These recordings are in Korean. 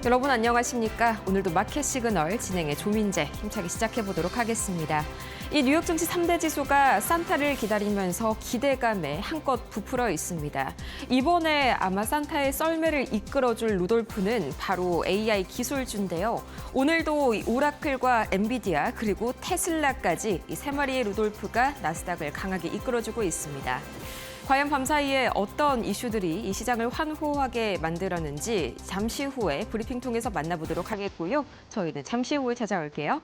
여러분 안녕하십니까? 오늘도 마켓 시그널 진행의 조민재 힘차게 시작해보도록 하겠습니다. 이 뉴욕 증시 3대 지수가 산타를 기다리면서 기대감에 한껏 부풀어 있습니다. 이번에 아마 산타의 썰매를 이끌어줄 루돌프는 바로 AI 기술주인데요. 오늘도 오라클과 엔비디아 그리고 테슬라까지 이 세 마리의 루돌프가 나스닥을 강하게 이끌어주고 있습니다. 과연 밤사이에 어떤 이슈들이 이 시장을 환호하게 만들었는지 잠시 후에 브리핑 통해서 만나보도록 하겠고요. 저희는 잠시 후에 찾아올게요.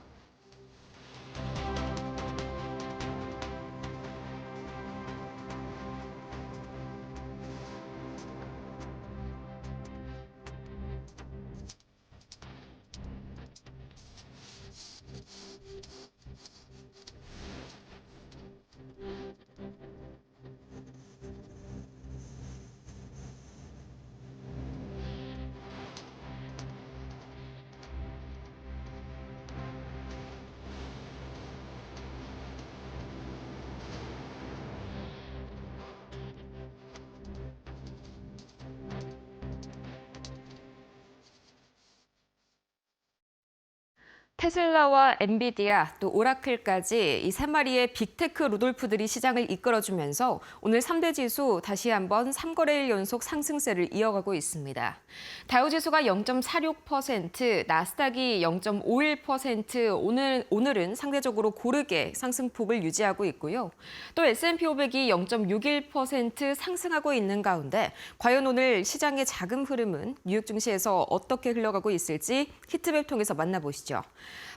테슬라와 엔비디아 또 오라클까지 이 세 마리의 빅테크 루돌프들이 시장을 이끌어주면서 오늘 3대 지수 다시 한번 3거래일 연속 상승세를 이어가고 있습니다. 다우지수가 0.46%, 나스닥이 0.51%, 오늘은 상대적으로 고르게 상승폭을 유지하고 있고요. 또 S&P 500이 0.61% 상승하고 있는 가운데 과연 오늘 시장의 자금 흐름은 뉴욕 증시에서 어떻게 흘러가고 있을지 히트맵 통해서 만나보시죠.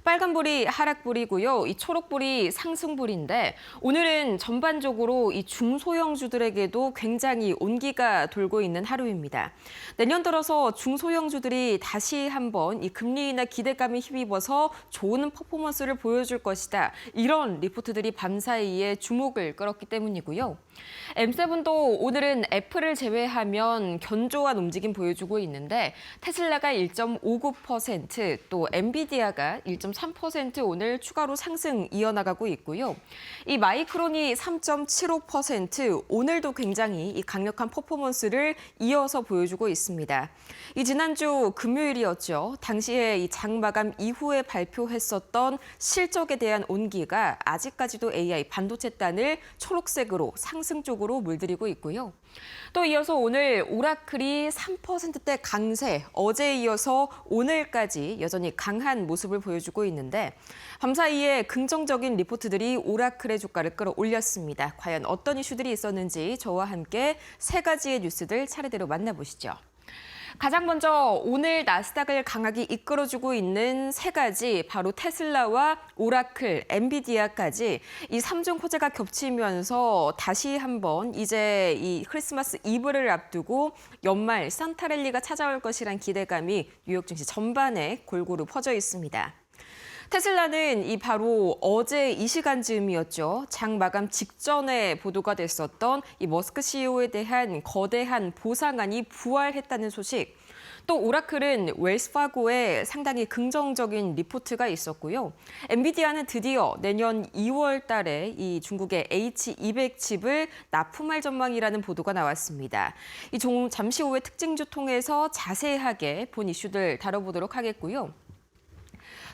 빨간불이 하락불이고요. 이 초록불이 상승불인데 오늘은 전반적으로 이 중소형주들에게도 굉장히 온기가 돌고 있는 하루입니다. 내년 들어서 중소형주들이 다시 한번 이 금리 인하 기대감에 힘입어서 좋은 퍼포먼스를 보여줄 것이다. 이런 리포트들이 밤사이에 주목을 끌었기 때문이고요. M7도 오늘은 애플을 제외하면 견조한 움직임 보여주고 있는데 테슬라가 1.59%, 또 엔비디아가 1.3% 오늘 추가로 상승 이어나가고 있고요. 이 마이크론이 3.75%, 오늘도 굉장히 이 강력한 퍼포먼스를 이어서 보여주고 있습니다. 이 지난주 금요일이었죠. 당시에 이 장마감 이후에 발표했었던 실적에 대한 온기가 아직까지도 AI 반도체단을 초록색으로 상승 쪽으로 물들이고 있고요. 또 이어서 오늘 오라클이 3%대 강세, 어제에 이어서 오늘까지 여전히 강한 모습을 보여주고 있는데 밤사이에 긍정적인 리포트들이 오라클의 주가를 끌어올렸습니다. 과연 어떤 이슈들이 있었는지 저와 함께 세 가지의 뉴스들 차례대로 만나보시죠. 가장 먼저 오늘 나스닥을 강하게 이끌어주고 있는 세 가지, 바로 테슬라와 오라클, 엔비디아까지 이 3중 호재가 겹치면서 다시 한번 이제 이 크리스마스 이브를 앞두고 연말 산타랠리가 찾아올 것이란 기대감이 뉴욕 증시 전반에 골고루 퍼져 있습니다. 테슬라는 이 바로 어제 이 시간쯤이었죠. 장 마감 직전에 보도가 됐었던 이 머스크 CEO에 대한 거대한 보상안이 부활했다는 소식. 또 오라클은 웰스파고에 상당히 긍정적인 리포트가 있었고요. 엔비디아는 드디어 내년 2월 달에 이 중국의 H200 칩을 납품할 전망이라는 보도가 나왔습니다. 이 잠시 후에 특징주 통해서 자세하게 본 이슈들 다뤄보도록 하겠고요.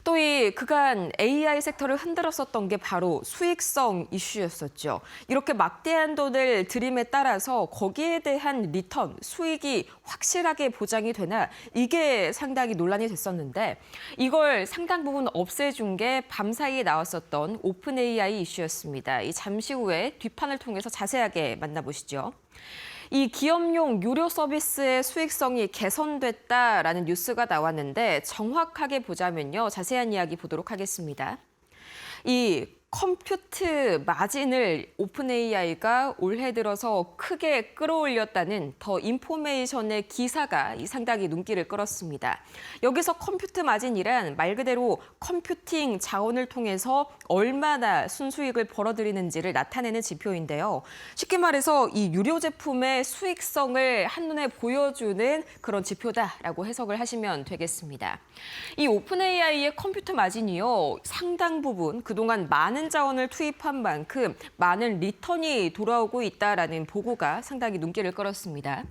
또 이 그간 AI 섹터를 흔들었었던 게 바로 수익성 이슈였었죠. 이렇게 막대한 돈을 들임에 따라서 거기에 대한 리턴, 수익이 확실하게 보장이 되나 이게 상당히 논란이 됐었는데 이걸 상당 부분 없애준 게 밤사이에 나왔었던 오픈 AI 이슈였습니다. 이 잠시 후에 뒷판을 통해서 자세하게 만나보시죠. 이 기업용 유료 서비스의 수익성이 개선됐다라는 뉴스가 나왔는데 정확하게 보자면요. 자세한 이야기 보도록 하겠습니다. 이 컴퓨트 마진을 오픈 AI가 올해 들어서 크게 끌어올렸다는 더 인포메이션의 기사가 상당히 눈길을 끌었습니다. 여기서 컴퓨트 마진이란 말 그대로 컴퓨팅 자원을 통해서 얼마나 순수익을 벌어들이는지를 나타내는 지표인데요. 쉽게 말해서 이 유료 제품의 수익성을 한눈에 보여주는 그런 지표다라고 해석을 하시면 되겠습니다. 이 오픈 AI의 컴퓨터 마진이요. 상당 부분 그동안 많은 자원을 투입한 만큼 많은 리턴이 돌아오고 있다라는 보고가 상당히 눈길을 끌었습니다.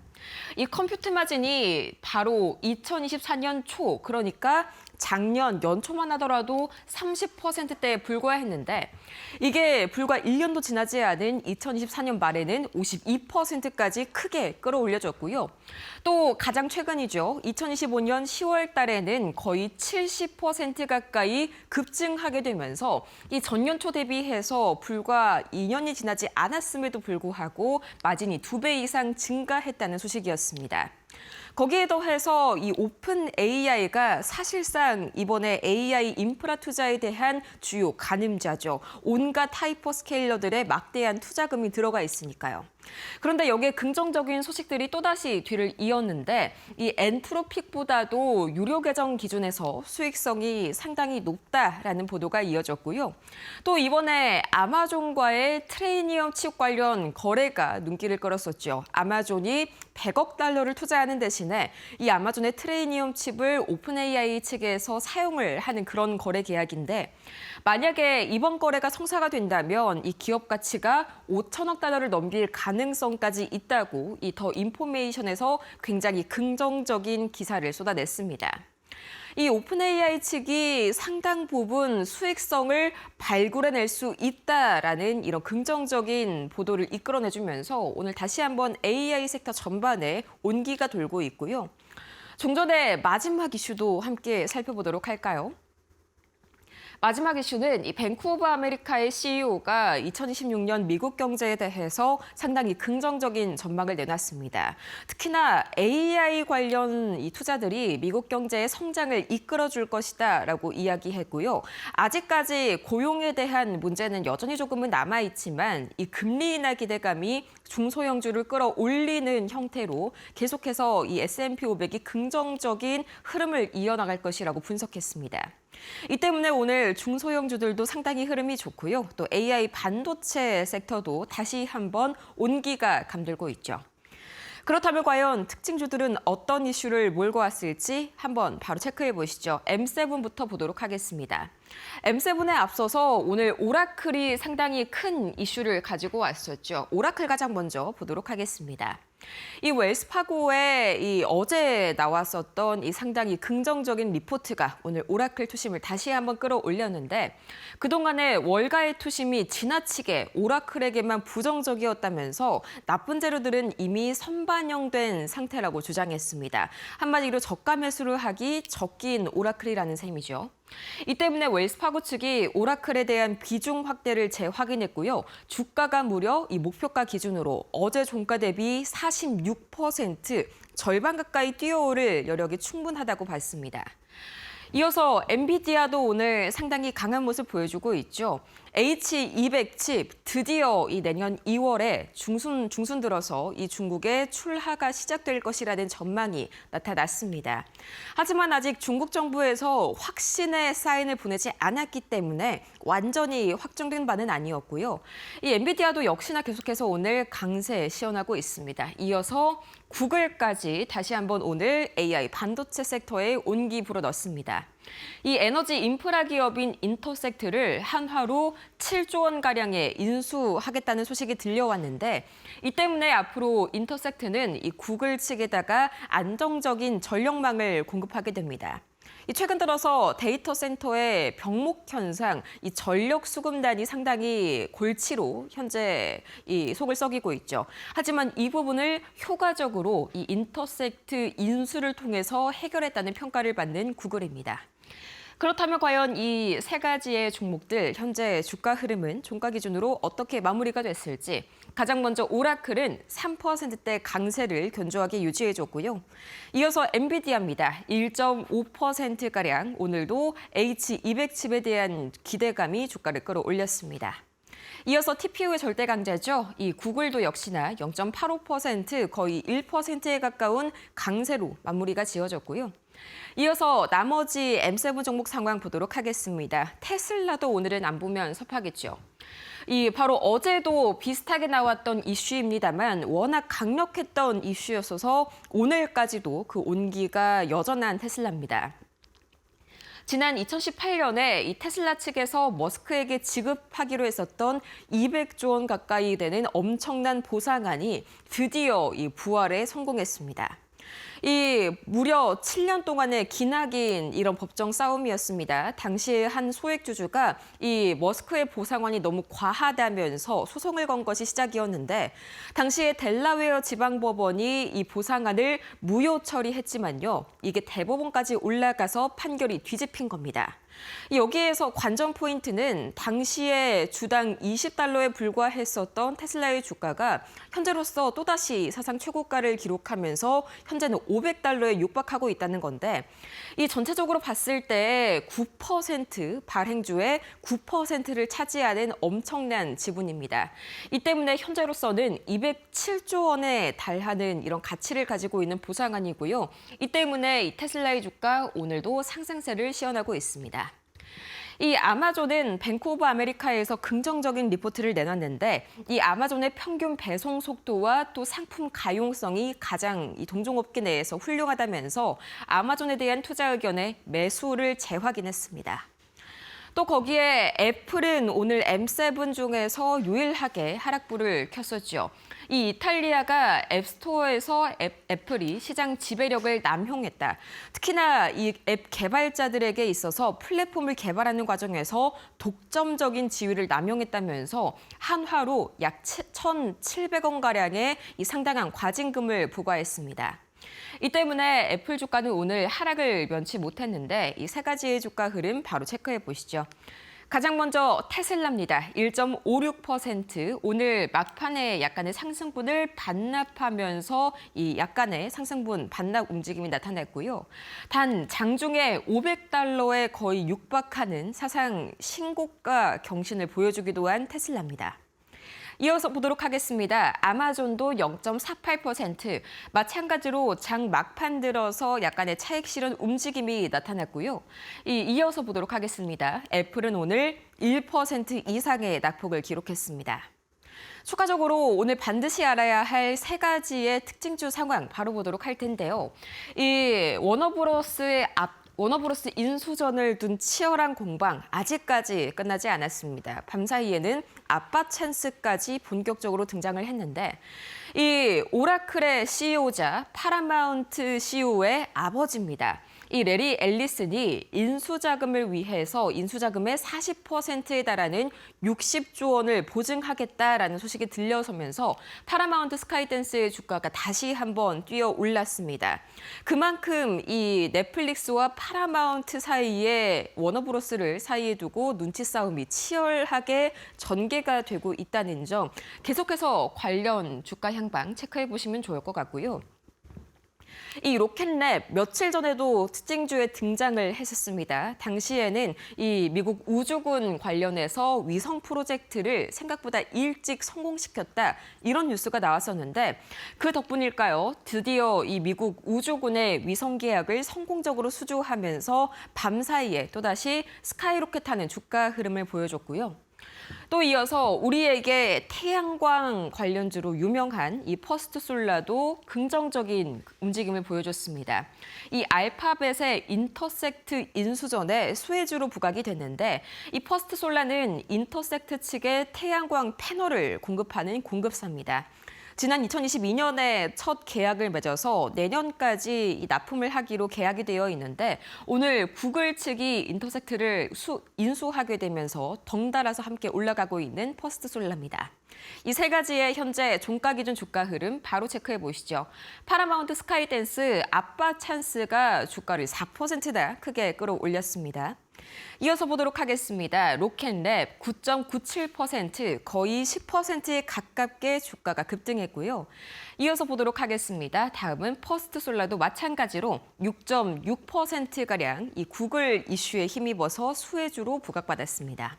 이 컴퓨트 마진이 바로 2024년 초, 그러니까 작년 연초만 하더라도 30%대에 불과했는데 이게 불과 1년도 지나지 않은 2024년 말에는 52%까지 크게 끌어올려졌고요. 또 가장 최근이죠. 2025년 10월 달에는 거의 70% 가까이 급증하게 되면서 이 전년 초 대비해서 불과 2년이 지나지 않았음에도 불구하고 마진이 2배 이상 증가했다는 소식이었습니다. 거기에 더해서 이 오픈 AI가 사실상 이번에 AI 인프라 투자에 대한 주요 가늠자죠. 온갖 하이퍼스케일러들의 막대한 투자금이 들어가 있으니까요. 그런데 여기에 긍정적인 소식들이 또다시 뒤를 이었는데 이 엔트로픽보다도 유료 계정 기준에서 수익성이 상당히 높다라는 보도가 이어졌고요. 또 이번에 아마존과의 트레이니엄 칩 관련 거래가 눈길을 끌었었죠. 아마존이 100억 달러를 투자하는 대신에 이 아마존의 트레이니엄 칩을 오픈 AI 측에서 사용을 하는 그런 거래 계약인데 만약에 이번 거래가 성사가 된다면 이 기업 가치가 5천억 달러를 넘길 가능성까지 있다고 이 더 인포메이션에서 굉장히 긍정적인 기사를 쏟아냈습니다. 이 오픈 AI 측이 상당 부분 수익성을 발굴해낼 수 있다라는 이런 긍정적인 보도를 이끌어내주면서 오늘 다시 한번 AI 섹터 전반에 온기가 돌고 있고요. 좀 전에 마지막 이슈도 함께 살펴보도록 할까요? 마지막 이슈는 이 뱅크 오브 아메리카의 CEO가 2026년 미국 경제에 대해서 상당히 긍정적인 전망을 내놨습니다. 특히나 AI 관련 이 투자들이 미국 경제의 성장을 이끌어줄 것이다라고 이야기했고요. 아직까지 고용에 대한 문제는 여전히 조금은 남아있지만 이 금리 인하 기대감이 중소형주를 끌어올리는 형태로 계속해서 이 S&P 500이 긍정적인 흐름을 이어나갈 것이라고 분석했습니다. 이 때문에 오늘 중소형주들도 상당히 흐름이 좋고요. 또 AI 반도체 섹터도 다시 한번 온기가 감돌고 있죠. 그렇다면 과연 특징주들은 어떤 이슈를 몰고 왔을지 한번 바로 체크해 보시죠. M7부터 보도록 하겠습니다. M7에 앞서서 오늘 오라클이 상당히 큰 이슈를 가지고 왔었죠. 오라클 가장 먼저 보도록 하겠습니다. 이 웰스파고의 이 어제 나왔었던 이 상당히 긍정적인 리포트가 오늘 오라클 투심을 다시 한번 끌어올렸는데 그동안의 월가의 투심이 지나치게 오라클에게만 부정적이었다면서 나쁜 재료들은 이미 선반영된 상태라고 주장했습니다. 한마디로 저가 매수를 하기 적긴 오라클이라는 셈이죠. 이 때문에 웰스파고 측이 오라클에 대한 비중 확대를 재확인했고요. 주가가 무려 이 목표가 기준으로 어제 종가 대비 46% 절반 가까이 뛰어오를 여력이 충분하다고 봤습니다. 이어서 엔비디아도 오늘 상당히 강한 모습 보여주고 있죠. H200 칩 드디어 이 내년 2월에 중순 들어서 이 중국에 출하가 시작될 것이라는 전망이 나타났습니다. 하지만 아직 중국 정부에서 확신의 사인을 보내지 않았기 때문에 완전히 확정된 바는 아니었고요. 이 엔비디아도 역시나 계속해서 오늘 강세 시연하고 있습니다. 이어서 구글까지 다시 한번 오늘 AI 반도체 섹터에 온기 불어넣습니다. 이 에너지 인프라 기업인 인터섹트를 한화로 7조 원가량에 인수하겠다는 소식이 들려왔는데 이 때문에 앞으로 인터섹트는 이 구글 측에다가 안정적인 전력망을 공급하게 됩니다. 최근 들어서 데이터 센터의 병목 현상, 이 전력 수급난이 상당히 골치로 현재 이 속을 썩이고 있죠. 하지만 이 부분을 효과적으로 이 인터섹트 인수를 통해서 해결했다는 평가를 받는 구글입니다. 그렇다면 과연 이 세 가지의 종목들 현재 주가 흐름은 종가 기준으로 어떻게 마무리가 됐을지 가장 먼저 오라클은 3%대 강세를 견조하게 유지해줬고요. 이어서 엔비디아입니다. 1.5%가량 오늘도 H200 칩에 대한 기대감이 주가를 끌어올렸습니다. 이어서 TPU의 절대 강자죠. 이 구글도 역시나 0.85% 거의 1%에 가까운 강세로 마무리가 지어졌고요. 이어서 나머지 M7 종목 상황 보도록 하겠습니다. 테슬라도 오늘은 안 보면 섭하겠죠. 이 바로 어제도 비슷하게 나왔던 이슈입니다만 워낙 강력했던 이슈였어서 오늘까지도 그 온기가 여전한 테슬라입니다. 지난 2018년에 이 테슬라 측에서 머스크에게 지급하기로 했었던 200조 원 가까이 되는 엄청난 보상안이 드디어 이 부활에 성공했습니다. 이 무려 7년 동안의 기나긴 이런 법정 싸움이었습니다. 당시 한 소액주주가 이 머스크의 보상안이 너무 과하다면서 소송을 건 것이 시작이었는데 당시에 델라웨어 지방법원이 이 보상안을 무효 처리했지만요. 이게 대법원까지 올라가서 판결이 뒤집힌 겁니다. 여기에서 관전 포인트는 당시에 주당 20달러에 불과했었던 테슬라의 주가가 현재로서 또다시 사상 최고가를 기록하면서 현재는 500달러에 육박하고 있다는 건데 이 전체적으로 봤을 때 9% 발행주의 9%를 차지하는 엄청난 지분입니다. 이 때문에 현재로서는 207조 원에 달하는 이런 가치를 가지고 있는 보상안이고요. 이 때문에 이 테슬라의 주가 오늘도 상승세를 시현하고 있습니다. 이 아마존은 뱅크 오브 아메리카에서 긍정적인 리포트를 내놨는데 이 아마존의 평균 배송 속도와 또 상품 가용성이 가장 이 동종업계 내에서 훌륭하다면서 아마존에 대한 투자 의견에 매수를 재확인했습니다. 또 거기에 애플은 오늘 M7 중에서 유일하게 하락불을 켰었죠. 이 이탈리아가 앱스토어에서 애플이 시장 지배력을 남용했다. 특히나 이 앱 개발자들에게 있어서 플랫폼을 개발하는 과정에서 독점적인 지위를 남용했다면서 한화로 약 1,700원가량의 이 상당한 과징금을 부과했습니다. 이 때문에 애플 주가는 오늘 하락을 면치 못했는데 이 세 가지의 주가 흐름 바로 체크해 보시죠. 가장 먼저 테슬라입니다. 1.56% 오늘 막판에 약간의 상승분을 반납하면서 이 약간의 상승분 반납 움직임이 나타났고요. 단 장중에 500달러에 거의 육박하는 사상 신고가 경신을 보여주기도 한 테슬라입니다. 이어서 보도록 하겠습니다. 아마존도 0.48%, 마찬가지로 장 막판 들어서 약간의 차익 실현 움직임이 나타났고요. 이어서 보도록 하겠습니다. 애플은 오늘 1% 이상의 낙폭을 기록했습니다. 추가적으로 오늘 반드시 알아야 할 세 가지의 특징주 상황 바로 보도록 할 텐데요. 이 워너브로스 인수전을 둔 치열한 공방 아직까지 끝나지 않았습니다. 밤사이에는 아빠 찬스까지 본격적으로 등장을 했는데 이 오라클의 CEO자 파라마운트 CEO의 아버지입니다. 이 레리 앨리슨이 인수자금을 위해서 인수자금의 40%에 달하는 60조 원을 보증하겠다라는 소식이 들려서면서 파라마운트 스카이댄스의 주가가 다시 한번 뛰어 올랐습니다. 그만큼 이 넷플릭스와 파라마운트 사이에 워너브로스를 사이에 두고 눈치 싸움이 치열하게 전개가 되고 있다는 점 계속해서 관련 주가 향방 체크해 보시면 좋을 것 같고요. 이 로켓랩 며칠 전에도 특징주에 등장을 했었습니다. 당시에는 이 미국 우주군 관련해서 위성 프로젝트를 생각보다 일찍 성공시켰다 이런 뉴스가 나왔었는데 그 덕분일까요? 드디어 이 미국 우주군의 위성 계약을 성공적으로 수주하면서 밤사이에 또다시 스카이로켓하는 주가 흐름을 보여줬고요. 또 이어서 우리에게 태양광 관련주로 유명한 이 퍼스트솔라도 긍정적인 움직임을 보여줬습니다. 이 알파벳의 인터섹트 인수전에 수혜주로 부각이 됐는데 이 퍼스트솔라는 인터섹트 측의 태양광 패널을 공급하는 공급사입니다. 지난 2022년에 첫 계약을 맺어서 내년까지 납품을 하기로 계약이 되어 있는데 오늘 구글 측이 인터섹트를 인수하게 되면서 덩달아서 함께 올라가고 있는 퍼스트솔라입니다. 이 세 가지의 현재 종가 기준 주가 흐름 바로 체크해 보시죠. 파라마운트 스카이댄스 아빠 찬스가 주가를 4%나 크게 끌어올렸습니다. 이어서 보도록 하겠습니다. 로켓랩 9.97% 거의 10%에 가깝게 주가가 급등했고요. 이어서 보도록 하겠습니다. 다음은 퍼스트솔라도 마찬가지로 6.6%가량 이 구글 이슈에 힘입어서 수혜주로 부각받았습니다.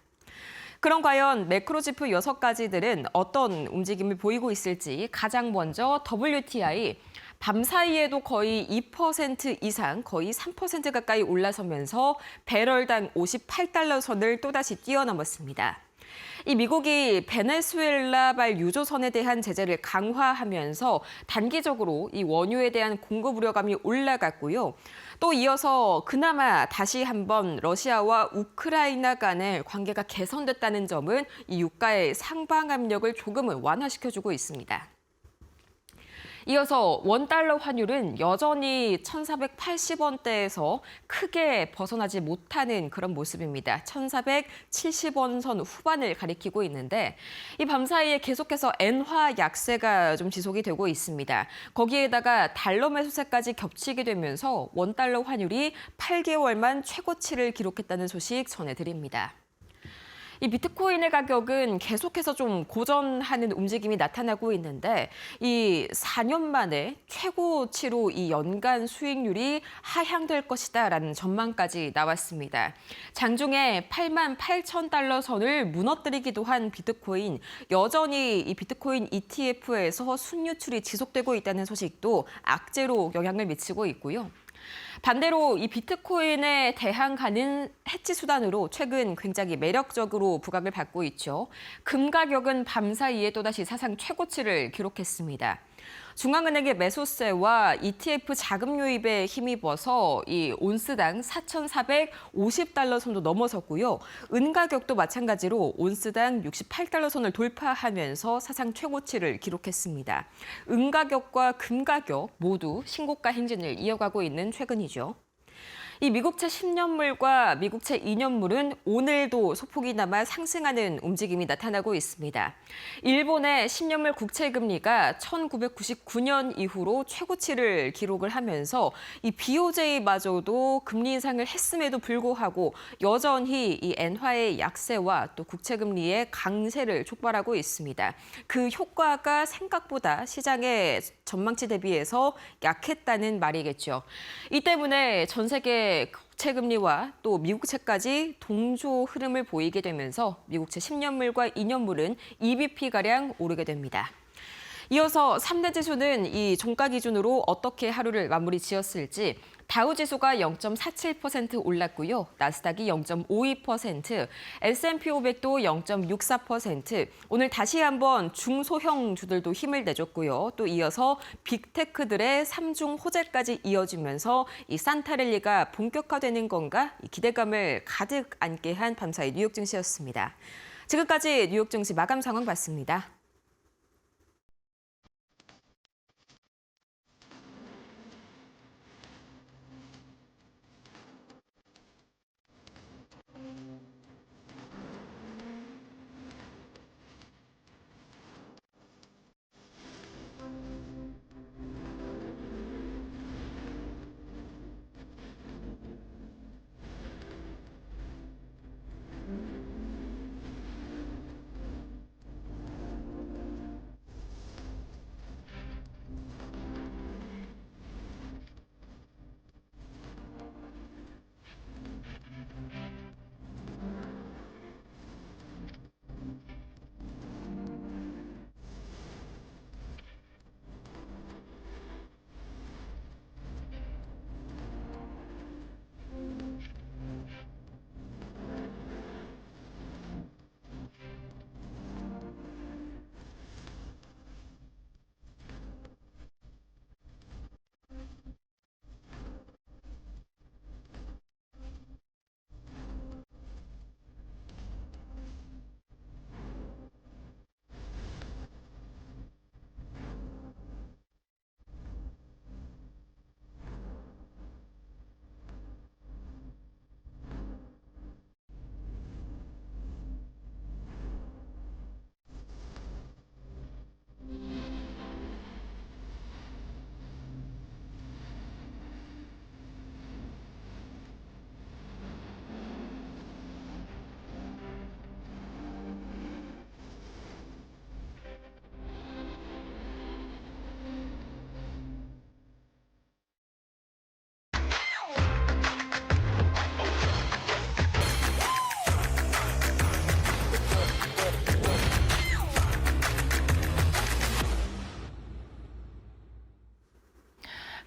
그럼 과연 매크로지표 6가지들은 어떤 움직임을 보이고 있을지 가장 먼저 WTI 밤사이에도 거의 2% 이상, 거의 3% 가까이 올라서면서 배럴당 58달러 선을 또다시 뛰어넘었습니다. 이 미국이 베네수엘라발 유조선에 대한 제재를 강화하면서 단기적으로 이 원유에 대한 공급 우려감이 올라갔고요. 또 이어서 그나마 다시 한번 러시아와 우크라이나 간의 관계가 개선됐다는 점은 이 유가의 상방 압력을 조금은 완화시켜주고 있습니다. 이어서 원달러 환율은 여전히 1,480원대에서 크게 벗어나지 못하는 그런 모습입니다. 1,470원 선 후반을 가리키고 있는데 이 밤사이에 계속해서 엔화 약세가 좀 지속이 되고 있습니다. 거기에다가 달러 매수세까지 겹치게 되면서 원달러 환율이 8개월만 최고치를 기록했다는 소식 전해드립니다. 이 비트코인의 가격은 계속해서 좀 고전하는 움직임이 나타나고 있는데 이 4년 만에 최고치로 이 연간 수익률이 하향될 것이다라는 전망까지 나왔습니다. 장중에 8만 8천 달러 선을 무너뜨리기도 한 비트코인, 여전히 이 비트코인 ETF에서 순유출이 지속되고 있다는 소식도 악재로 영향을 미치고 있고요. 반대로 이 비트코인에 대항하는 해치 수단으로 최근 굉장히 매력적으로 부각을 받고 있죠. 금 가격은 밤사이에 또다시 사상 최고치를 기록했습니다. 중앙은행의 매수세와 ETF 자금 유입에 힘입어서 이 온스당 4,450달러 선도 넘어섰고요. 은 가격도 마찬가지로 온스당 68달러 선을 돌파하면서 사상 최고치를 기록했습니다. 은 가격과 금 가격 모두 신고가 행진을 이어가고 있는 최근이죠. 이 미국채 10년물과 미국채 2년물은 오늘도 소폭이나마 상승하는 움직임이 나타나고 있습니다. 일본의 10년물 국채 금리가 1999년 이후로 최고치를 기록을 하면서 이 BOJ마저도 금리 인상을 했음에도 불구하고 여전히 이 엔화의 약세와 또 국채 금리의 강세를 촉발하고 있습니다. 그 효과가 생각보다 시장의 전망치 대비해서 약했다는 말이겠죠. 이 때문에 전 세계 국채 금리와 또 미국채까지 동조 흐름을 보이게 되면서 미국채 10년물과 2년물은 2bp가량 오르게 됩니다. 이어서 3대 지수는 이 종가 기준으로 어떻게 하루를 마무리 지었을지 다우지수가 0.47% 올랐고요. 나스닥이 0.52%, S&P 500도 0.64%. 오늘 다시 한번 중소형 주들도 힘을 내줬고요. 또 이어서 빅테크들의 3중 호재까지 이어지면서 이 산타랠리가 본격화되는 건가 이 기대감을 가득 안게 한 밤사이 뉴욕 증시였습니다. 지금까지 뉴욕 증시 마감 상황 봤습니다.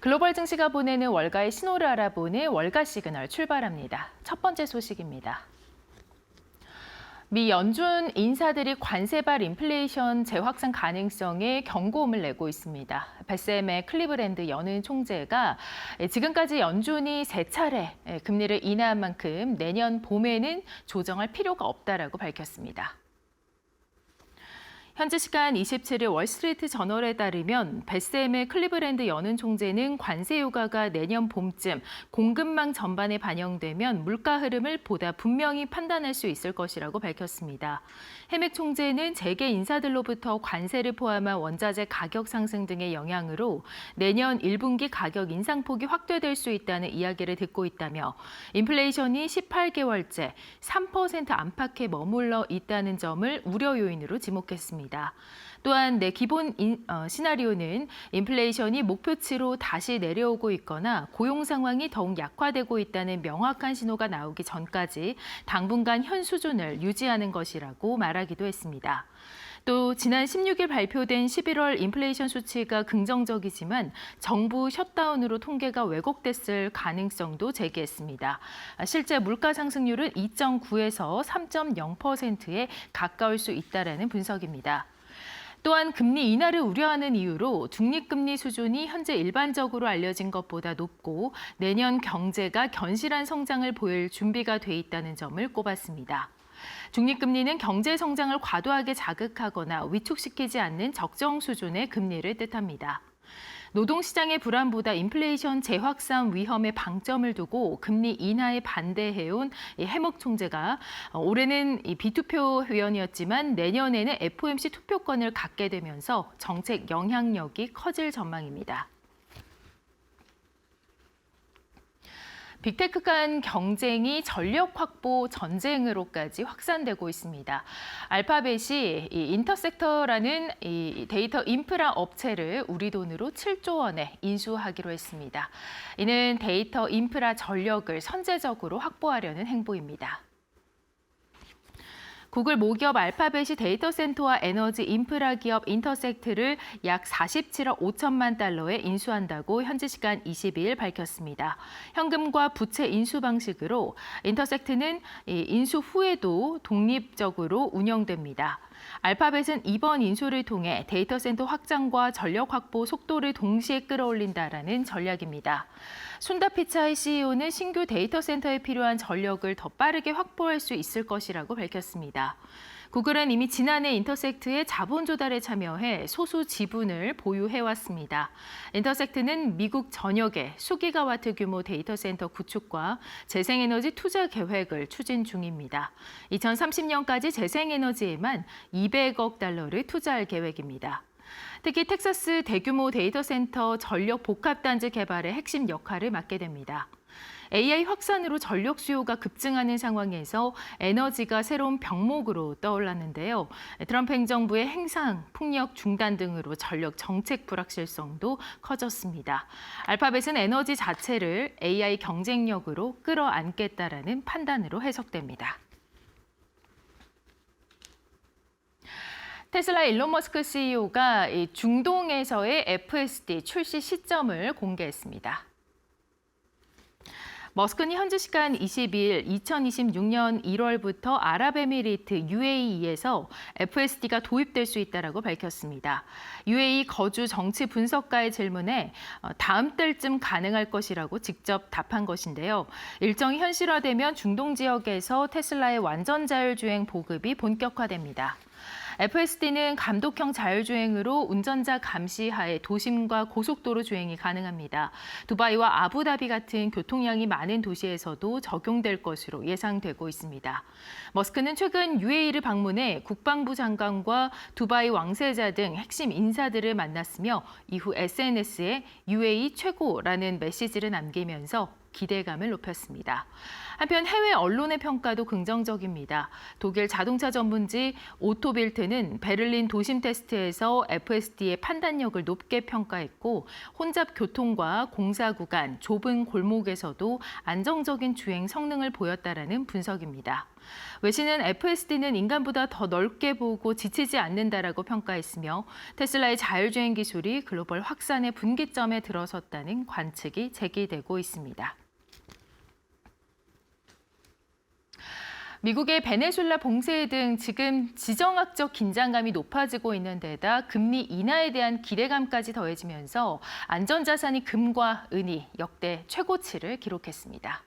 글로벌 증시가 보내는 월가의 신호를 알아보는 월가 시그널 출발합니다. 첫 번째 소식입니다. 미 연준 인사들이 관세발 인플레이션 재확산 가능성에 경고음을 내고 있습니다. 베셈의 클리브랜드 연은 총재가 지금까지 연준이 3차례 금리를 인하한 만큼 내년 봄에는 조정할 필요가 없다라고 밝혔습니다. 현지 시간 27일 월스트리트 저널에 따르면 베셈의 클리브랜드 연은 총재는 관세 효과가 내년 봄쯤 공급망 전반에 반영되면 물가 흐름을 보다 분명히 판단할 수 있을 것이라고 밝혔습니다. 해맥 총재는 재계 인사들로부터 관세를 포함한 원자재 가격 상승 등의 영향으로 내년 1분기 가격 인상폭이 확대될 수 있다는 이야기를 듣고 있다며 인플레이션이 18개월째 3% 안팎에 머물러 있다는 점을 우려 요인으로 지목했습니다. 또한 내 기본 시나리오는 인플레이션이 목표치로 다시 내려오고 있거나 고용 상황이 더욱 약화되고 있다는 명확한 신호가 나오기 전까지 당분간 현 수준을 유지하는 것이라고 말하기도 했습니다. 또 지난 16일 발표된 11월 인플레이션 수치가 긍정적이지만 정부 셧다운으로 통계가 왜곡됐을 가능성도 제기했습니다. 실제 물가 상승률은 2.9에서 3.0%에 가까울 수 있다라는 분석입니다. 또한 금리 인하를 우려하는 이유로 중립금리 수준이 현재 일반적으로 알려진 것보다 높고 내년 경제가 견실한 성장을 보일 준비가 돼 있다는 점을 꼽았습니다. 중립금리는 경제 성장을 과도하게 자극하거나 위축시키지 않는 적정 수준의 금리를 뜻합니다. 노동시장의 불안보다 인플레이션 재확산 위험에 방점을 두고 금리 인하에 반대해온 해먹 총재가 올해는 비투표 회원이었지만 내년에는 FOMC 투표권을 갖게 되면서 정책 영향력이 커질 전망입니다. 빅테크 간 경쟁이 전력 확보 전쟁으로까지 확산되고 있습니다. 알파벳이 인터섹터라는 데이터 인프라 업체를 우리 돈으로 7조 원에 인수하기로 했습니다. 이는 데이터 인프라 전력을 선제적으로 확보하려는 행보입니다. 구글 모기업 알파벳이 데이터 센터와 에너지 인프라 기업 인터섹트를 약 47억 5천만 달러에 인수한다고 현지 시간 22일 밝혔습니다. 현금과 부채 인수 방식으로 인터섹트는 인수 후에도 독립적으로 운영됩니다. 알파벳은 이번 인수를 통해 데이터 센터 확장과 전력 확보 속도를 동시에 끌어올린다라는 전략입니다. 순다 피차이 CEO는 신규 데이터 센터에 필요한 전력을 더 빠르게 확보할 수 있을 것이라고 밝혔습니다. 구글은 이미 지난해 인터섹트의 자본 조달에 참여해 소수 지분을 보유해왔습니다. 인터섹트는 미국 전역에 수기가와트 규모 데이터 센터 구축과 재생에너지 투자 계획을 추진 중입니다. 2030년까지 재생에너지에만 200억 달러를 투자할 계획입니다. 특히 텍사스 대규모 데이터 센터 전력 복합단지 개발의 핵심 역할을 맡게 됩니다. AI 확산으로 전력 수요가 급증하는 상황에서 에너지가 새로운 병목으로 떠올랐는데요. 트럼프 행정부의 행상, 풍력 중단 등으로 전력 정책 불확실성도 커졌습니다. 알파벳은 에너지 자체를 AI 경쟁력으로 끌어안겠다라는 판단으로 해석됩니다. 테슬라 일론 머스크 CEO가 중동에서의 FSD 출시 시점을 공개했습니다. 머스크는 현지 시간 22일 2026년 1월부터 아랍에미리트 UAE에서 FSD가 도입될 수 있다고 밝혔습니다. UAE 거주 정치 분석가의 질문에 다음 달쯤 가능할 것이라고 직접 답한 것인데요. 일정이 현실화되면 중동 지역에서 테슬라의 완전 자율주행 보급이 본격화됩니다. FSD는 감독형 자율주행으로 운전자 감시하에 도심과 고속도로 주행이 가능합니다. 두바이와 아부다비 같은 교통량이 많은 도시에서도 적용될 것으로 예상되고 있습니다. 머스크는 최근 UAE를 방문해 국방부 장관과 두바이 왕세자 등 핵심 인사들을 만났으며 이후 SNS에 UAE 최고라는 메시지를 남기면서 기대감을 높였습니다. 한편 해외 언론의 평가도 긍정적입니다. 독일 자동차 전문지 오토빌트는 베를린 도심 테스트에서 FSD의 판단력을 높게 평가했고 혼잡 교통과 공사 구간, 좁은 골목에서도 안정적인 주행 성능을 보였다라는 분석입니다. 외신은 FSD는 인간보다 더 넓게 보고 지치지 않는다라고 평가했으며 테슬라의 자율주행 기술이 글로벌 확산의 분기점에 들어섰다는 관측이 제기되고 있습니다. 미국의 베네수엘라 봉쇄 등 지금 지정학적 긴장감이 높아지고 있는 데다 금리 인하에 대한 기대감까지 더해지면서 안전자산이 금과 은이 역대 최고치를 기록했습니다.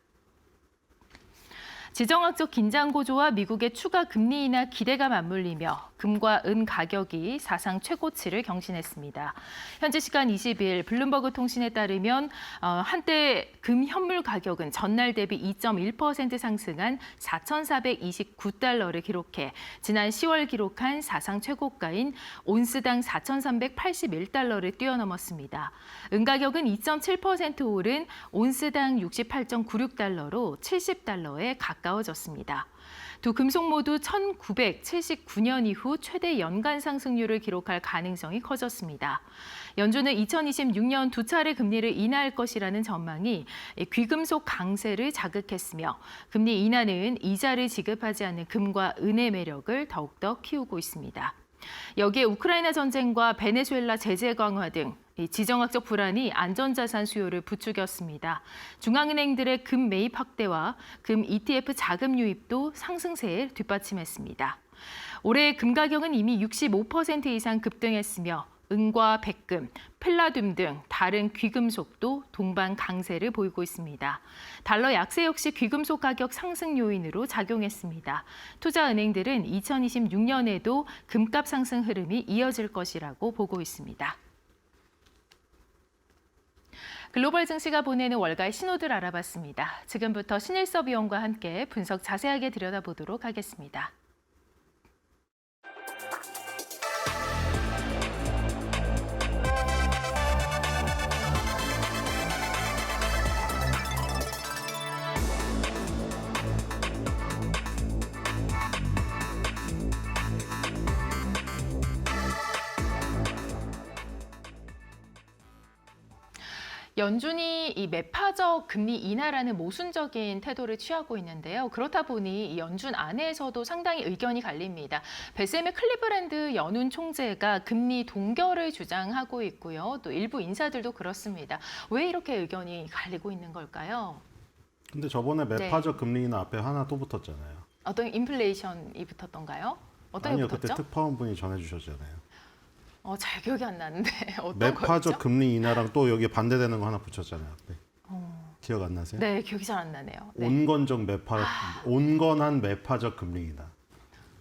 지정학적 긴장 고조와 미국의 추가 금리 인하 기대가 맞물리며 금과 은 가격이 사상 최고치를 경신했습니다. 현지 시간 20일 블룸버그 통신에 따르면 한때 금 현물 가격은 전날 대비 2.1% 상승한 4,429달러를 기록해 지난 10월 기록한 사상 최고가인 온스당 4,381달러를 뛰어넘었습니다. 은 가격은 2.7% 오른 온스당 68.96달러로 70달러에 가까워졌습니다. 두 금속 모두 1979년 이후 최대 연간 상승률을 기록할 가능성이 커졌습니다. 연준은 2026년 두 차례 금리를 인하할 것이라는 전망이 귀금속 강세를 자극했으며 금리 인하는 이자를 지급하지 않는 금과 은의 매력을 더욱더 키우고 있습니다. 여기에 우크라이나 전쟁과 베네수엘라 제재 강화 등 지정학적 불안이 안전자산 수요를 부추겼습니다. 중앙은행들의 금 매입 확대와 금 ETF 자금 유입도 상승세를 뒷받침했습니다. 올해 금 가격은 이미 65% 이상 급등했으며 은과 백금, 플라듐 등 다른 귀금속도 동반 강세를 보이고 있습니다. 달러 약세 역시 귀금속 가격 상승 요인으로 작용했습니다. 투자은행들은 2026년에도 금값 상승 흐름이 이어질 것이라고 보고 있습니다. 글로벌 증시가 보내는 월가의 신호들 알아봤습니다. 지금부터 신일섭 위원과 함께 분석 자세하게 들여다보도록 하겠습니다. 연준이 이 매파적 금리 인하라는 모순적인 태도를 취하고 있는데요. 그렇다 보니 이 연준 안에서도 상당히 의견이 갈립니다. 베셈의 클리브랜드 연운 총재가 금리 동결을 주장하고 있고요. 또 일부 인사들도 그렇습니다. 왜 이렇게 의견이 갈리고 있는 걸까요? 근데 저번에 매파적 금리 인하 앞에 하나 또 붙었잖아요. 어떤 인플레이션이 붙었던가요? 어떤 게 아니요, 붙었죠? 그때 특파원분이 전해주셨잖아요. 잘 기억이 안 나는데 어떤 매파적 거였죠? 금리 인하랑 또 여기 반대되는 거 하나 붙였잖아요. 네. 기억 안 나세요? 네, 기억이 잘 안 나네요. 네. 온건적 매파, 온건한 매파적 금리 인하.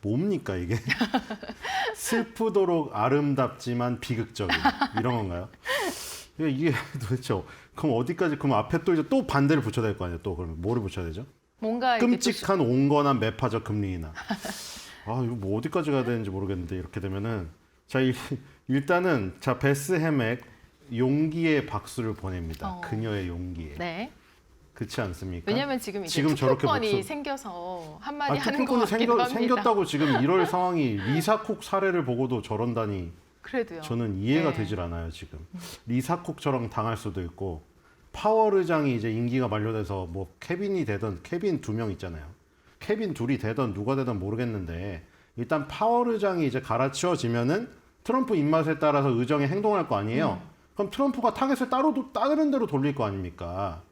뭡니까 이게? 슬프도록 아름답지만 비극적인 이런 건가요? 이게 도대체 그럼 어디까지? 그럼 앞에 또 이제 또 반대를 붙여야 될 거 아니에요? 또 그러면 뭐를 붙여야 되죠? 뭔가 이렇게 끔찍한 온건한 매파적 금리 인하. 아 이거 뭐 어디까지 가야 되는지 모르겠는데 이렇게 되면은 자 일단은 자 베스 해맥 용기의 박수를 보냅니다. 그녀의 용기에. 네. 그렇지 않습니까? 왜냐하면 지금 이제 지금 저렇게 투표권이 생겨서 한마디 하는 것 투표권이 같기도 합니다. 생겼다고 지금 이럴 상황이 리사콕 사례를 보고도 저런다니 그래도요. 저는 이해가 네. 되질 않아요 지금. 리사콕처럼 당할 수도 있고 파월 의장이 이제 임기가 만료돼서 뭐 케빈이 되던 케빈 두 명 있잖아요. 케빈 둘이 되던 누가 되던 모르겠는데 일단 파월 의장이 이제 갈아치워지면은 트럼프 입맛에 따라서 의정에 행동할 거 아니에요. 그럼 트럼프가 타겟을 다른 데로 돌릴 거 아닙니까?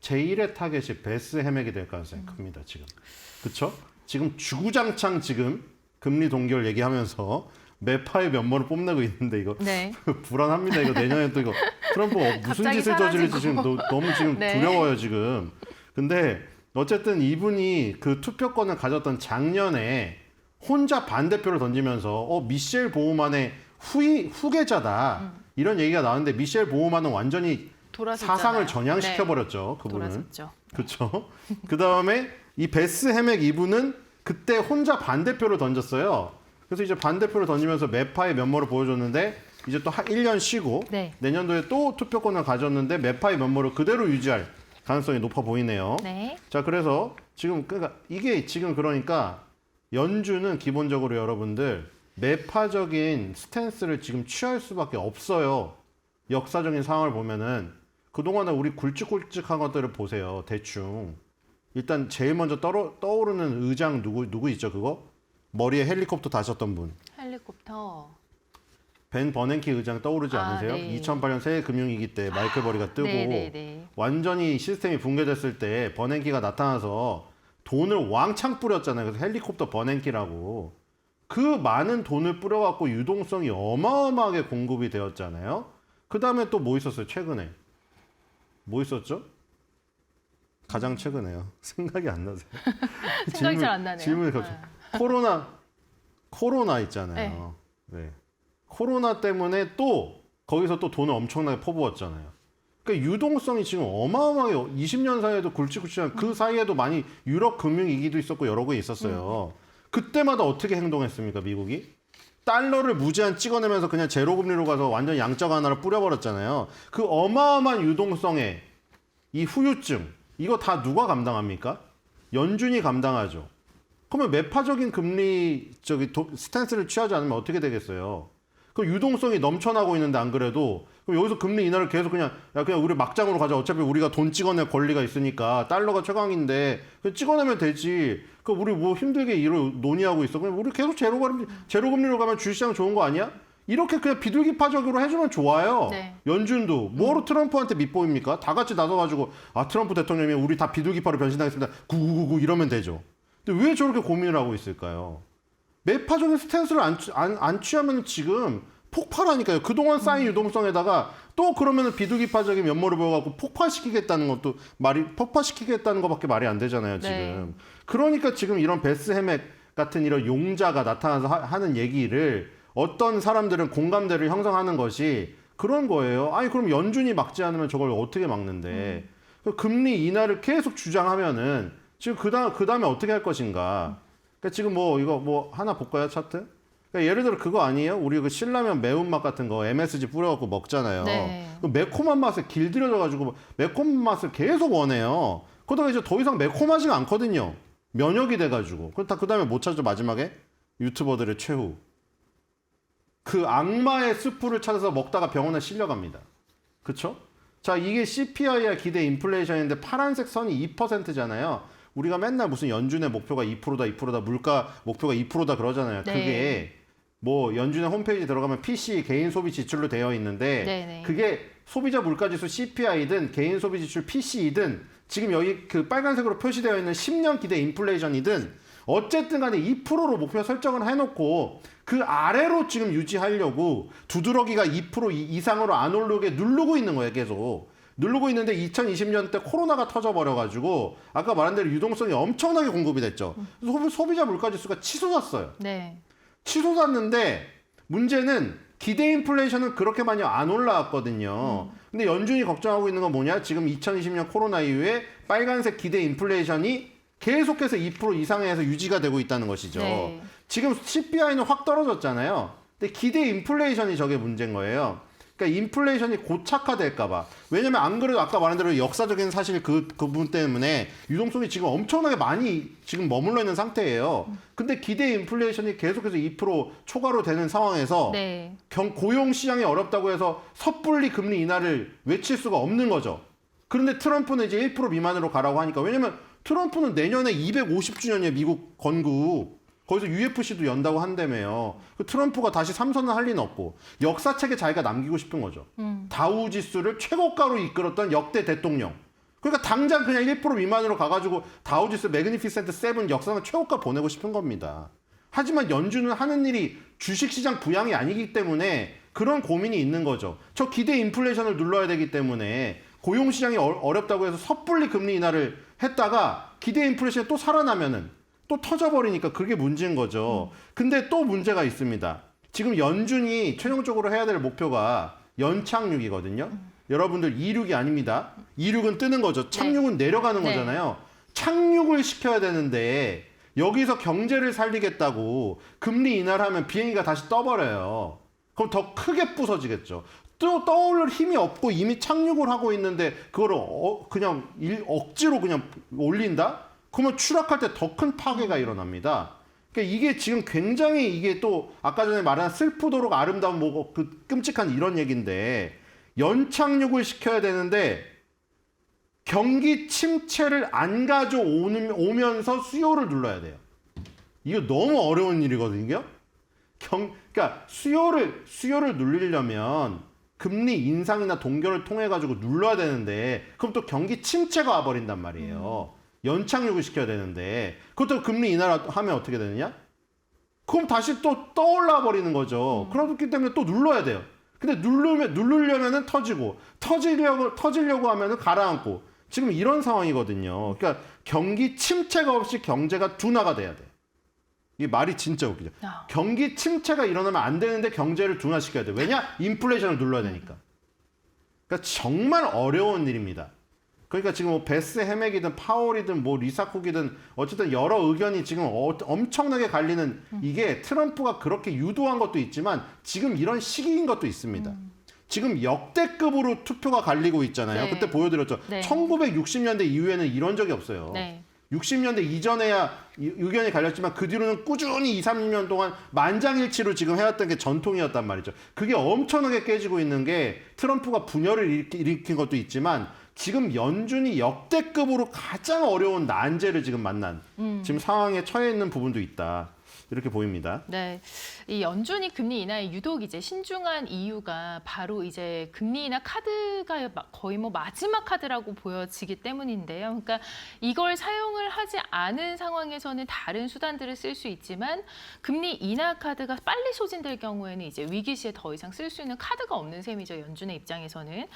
제1의 타겟이 베스 해맥이 될 가능성이 큽니다, 지금. 그쵸? 지금 주구장창 지금 금리 동결 얘기하면서 매파의 면모를 뽐내고 있는데 이거 네. 불안합니다. 이거 내년에 또 이거 트럼프가 무슨 갑자기 짓을 저지를지 지금 사라지고. 너무 지금 네. 두려워요, 지금. 근데 어쨌든 이분이 그 투표권을 가졌던 작년에 혼자 반대표를 던지면서 미셸 보우만의 후계자다. 이런 얘기가 나왔는데 미셸 보우만은 완전히 돌아섰잖아요. 사상을 전향시켜 네. 버렸죠. 그분은. 돌아섰죠. 그렇죠. 그다음에 이 베스 해맥 이분은 그때 혼자 반대표를 던졌어요. 그래서 이제 반대표를 던지면서 매파의 면모를 보여줬는데 이제 또 1년 쉬고 네. 내년도에 또 투표권을 가졌는데 매파의 면모를 그대로 유지할 가능성이 높아 보이네요. 네. 자, 그래서 지금 그러니까 이게 지금 그러니까 연준은 기본적으로 여러분들 매파적인 스탠스를 지금 취할 수밖에 없어요. 역사적인 상황을 보면은 그동안에 우리 굵직굵직한 것들을 보세요. 대충. 일단 제일 먼저 떠오르는 의장 누구 있죠? 그거? 머리에 헬리콥터 다셨던 분. 헬리콥터. 벤 버냉키 의장 떠오르지 않으세요? 네. 2008년 세계 금융위기 때 마이클 버리가 뜨고 네. 완전히 시스템이 붕괴됐을 때 버냉키가 나타나서 돈을 왕창 뿌렸잖아요. 그래서 헬리콥터 버냉키라고. 그 많은 돈을 뿌려갖고 유동성이 어마어마하게 공급이 되었잖아요. 그 다음에 또 뭐 있었어요? 최근에. 뭐 있었죠? 가장 최근에요. 생각이 안 나세요? 생각이 잘 안 나네요. 질문이 갑자기. 코로나 있잖아요. 네. 코로나 때문에 또 거기서 또 돈을 엄청나게 퍼부었잖아요. 그러니까 유동성이 지금 어마어마하게 20년 사이에도 굵직굵직한 그 사이에도 많이 유럽 금융위기도 있었고 여러 개 있었어요. 그때마다 어떻게 행동했습니까, 미국이? 달러를 무제한 찍어내면서 그냥 제로금리로 가서 완전 양적 완화를 뿌려버렸잖아요. 그 어마어마한 유동성의 이 후유증, 이거 다 누가 감당합니까? 연준이 감당하죠. 그러면 매파적인 금리 스탠스를 취하지 않으면 어떻게 되겠어요? 그 유동성이 넘쳐나고 있는데 안 그래도 그럼 여기서 금리 인하를 계속 그냥 우리 막장으로 가자. 어차피 우리가 돈 찍어낼 권리가 있으니까 달러가 최강인데 그냥 찍어내면 되지. 그 우리 뭐 힘들게 이걸 논의하고 있어. 그냥 우리 계속 제로금리로 가면 주식시장 좋은 거 아니야? 이렇게 그냥 비둘기파적으로 해주면 좋아요. 네. 연준도 뭐로 트럼프한테 밑보입니까? 다 같이 나서가지고 트럼프 대통령이 우리 다 비둘기파로 변신당했습니다. 구구구구 이러면 되죠. 근데 왜 저렇게 고민을 하고 있을까요? 매파적인 스탠스를 안 취하면 지금 폭발하니까요. 그동안 쌓인 유동성에다가 또 그러면 비둘기파적인 면모를 보여갖고 폭파시키겠다는 것밖에 말이 안 되잖아요, 지금. 네. 그러니까 지금 이런 베스 헤맥 같은 이런 용자가 나타나서 하는 얘기를 어떤 사람들은 공감대를 형성하는 것이 그런 거예요. 아니, 그럼 연준이 막지 않으면 저걸 어떻게 막는데. 금리 인하를 계속 주장하면은 지금 그 다음에 어떻게 할 것인가. 그러니까 지금 이거 하나 볼까요, 차트? 그러니까 예를 들어 그거 아니에요? 우리 그 신라면 매운맛 같은 거 MSG 뿌려갖고 먹잖아요. 네. 그 매콤한 맛에 길들여져가지고 매콤한 맛을 계속 원해요. 그러다가 이제 더 이상 매콤하지가 않거든요. 면역이 돼가지고. 그 다음에 뭐 찾죠, 마지막에? 유튜버들의 최후. 그 악마의 스프를 찾아서 먹다가 병원에 실려갑니다. 그쵸? 자, 이게 CPI야 기대 인플레이션인데 파란색 선이 2%잖아요. 우리가 맨날 무슨 연준의 목표가 2%다, 물가 목표가 2%다 그러잖아요. 네. 그게 뭐 연준의 홈페이지 들어가면 PC 개인 소비 지출로 되어 있는데 네네. 그게 소비자 물가지수 CPI든 개인 소비 지출 PC이든 지금 여기 그 빨간색으로 표시되어 있는 10년 기대 인플레이션이든 어쨌든 간에 2%로 목표 설정을 해놓고 그 아래로 지금 유지하려고 두드러기가 2% 이상으로 안 오르게 누르고 있는 거예요, 계속. 누르고 있는데 2020년 때 코로나가 터져버려가지고 아까 말한 대로 유동성이 엄청나게 공급이 됐죠. 소비자 물가지수가 치솟았어요. 네. 치솟았는데 문제는 기대 인플레이션은 그렇게 많이 안 올라왔거든요. 근데 연준이 걱정하고 있는 건 뭐냐? 지금 2020년 코로나 이후에 빨간색 기대 인플레이션이 계속해서 2% 이상에서 유지가 되고 있다는 것이죠. 네. 지금 CPI는 확 떨어졌잖아요. 근데 기대 인플레이션이 저게 문제인 거예요. 그러니까 인플레이션이 고착화될까 봐. 왜냐면 안 그래도 아까 말한 대로 역사적인 사실 그 부분 때문에 유동성이 지금 엄청나게 많이 지금 머물러 있는 상태예요. 근데 기대 인플레이션이 계속해서 2% 초과로 되는 상황에서 네. 고용 시장이 어렵다고 해서 섣불리 금리 인하를 외칠 수가 없는 거죠. 그런데 트럼프는 이제 1% 미만으로 가라고 하니까. 왜냐면 트럼프는 내년에 250주년이에요, 미국 건국. 거기서 UFC도 연다고 한다며요. 그 트럼프가 다시 삼선을 할 리는 없고 역사책에 자기가 남기고 싶은 거죠. 다우 지수를 최고가로 이끌었던 역대 대통령. 그러니까 당장 그냥 1% 미만으로 가가지고 다우 지수 매그니피센트 7 역사상 최고가 보내고 싶은 겁니다. 하지만 연준은 하는 일이 주식시장 부양이 아니기 때문에 그런 고민이 있는 거죠. 저 기대 인플레이션을 눌러야 되기 때문에 고용시장이 어렵다고 해서 섣불리 금리 인하를 했다가 기대 인플레이션이 또 살아나면은 또 터져버리니까 그게 문제인 거죠. 근데 또 문제가 있습니다. 지금 연준이 최종적으로 해야 될 목표가 연착륙이거든요. 여러분들 2륙이 아닙니다. 2륙은 뜨는 거죠. 착륙은 내려가는 네. 거잖아요. 착륙을 시켜야 되는데 여기서 경제를 살리겠다고 금리 인하를 하면 비행기가 다시 떠버려요. 그럼 더 크게 부서지겠죠. 또 떠오를 힘이 없고 이미 착륙을 하고 있는데 그거를 그냥 억지로 그냥 올린다? 그러면 추락할 때 더 큰 파괴가 일어납니다. 그러니까 이게 지금 굉장히 이게 또 아까 전에 말한 슬프도록 아름다운 그 끔찍한 이런 얘기인데 연착륙을 시켜야 되는데 경기 침체를 안 가져오면서 수요를 눌러야 돼요. 이거 너무 어려운 일이거든요. 그러니까 수요를 눌리려면 금리 인상이나 동결을 통해 가지고 눌러야 되는데 그럼 또 경기 침체가 와버린단 말이에요. 연착륙을 시켜야 되는데 그것도 금리 인하를 하면 어떻게 되느냐? 그럼 다시 또 떠올라 버리는 거죠. 그렇기 때문에 또 눌러야 돼요. 근데 누르려면은 터지려고 하면은 가라앉고 지금 이런 상황이거든요. 그러니까 경기 침체가 없이 경제가 둔화가 돼야 돼. 이 말이 진짜 웃기죠. 경기 침체가 일어나면 안 되는데 경제를 둔화시켜야 돼. 왜냐? 인플레이션을 눌러야 되니까. 그러니까 정말 어려운 일입니다. 그러니까 지금 뭐 베스 해맥이든 파월이든 뭐 리사쿡이든 어쨌든 여러 의견이 지금 엄청나게 갈리는 이게 트럼프가 그렇게 유도한 것도 있지만 지금 이런 시기인 것도 있습니다. 지금 역대급으로 투표가 갈리고 있잖아요. 네. 그때 보여드렸죠. 네. 1960년대 이후에는 이런 적이 없어요. 네. 60년대 이전에야 의견이 갈렸지만 그 뒤로는 꾸준히 2, 3년 동안 만장일치로 지금 해왔던 게 전통이었단 말이죠. 그게 엄청나게 깨지고 있는 게 트럼프가 분열을 일으킨 것도 있지만 지금 연준이 역대급으로 가장 어려운 난제를 지금 만난 지금 상황에 처해 있는 부분도 있다. 이렇게 보입니다. 네, 이 연준이 금리 인하에 유독 이제 신중한 이유가 바로 이제 금리 인하 카드가 거의 뭐 마지막 카드라고 보여지기 때문인데요. 그러니까 이걸 사용을 하지 않은 상황에서는 다른 수단들을 쓸 수 있지만 금리 인하 카드가 빨리 소진될 경우에는 이제 위기 시에 더 이상 쓸 수 있는 카드가 없는 셈이죠. 연준의 입장에서는.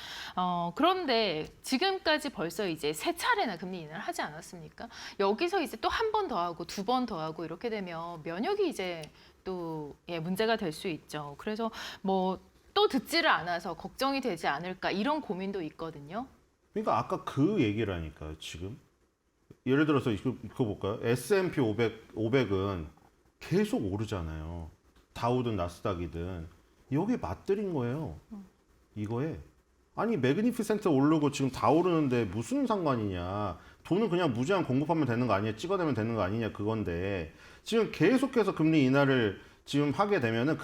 그런데 지금까지 벌써 이제 3차례나 금리 인하를 하지 않았습니까? 여기서 이제 또 한 번 더 하고 2번 더 하고 이렇게 되면 면역이 이제 또 문제가 될 수 있죠. 그래서 뭐 또 듣지를 않아서 걱정이 되지 않을까 이런 고민도 있거든요. 그러니까 아까 그 얘기를 하니까 지금 예를 들어서 이거 볼까요? S&P 500은 계속 오르잖아요. 다우든 나스닥이든 여기에 맞들인 거예요. 이거에 아니 매그니피센트 오르고 지금 다 오르는데 무슨 상관이냐. 돈은 그냥 무제한 공급하면 되는 거 아니냐. 찍어내면 되는 거 아니냐 그건데 지금 계속해서 금리 인하를 지금 하게 되면은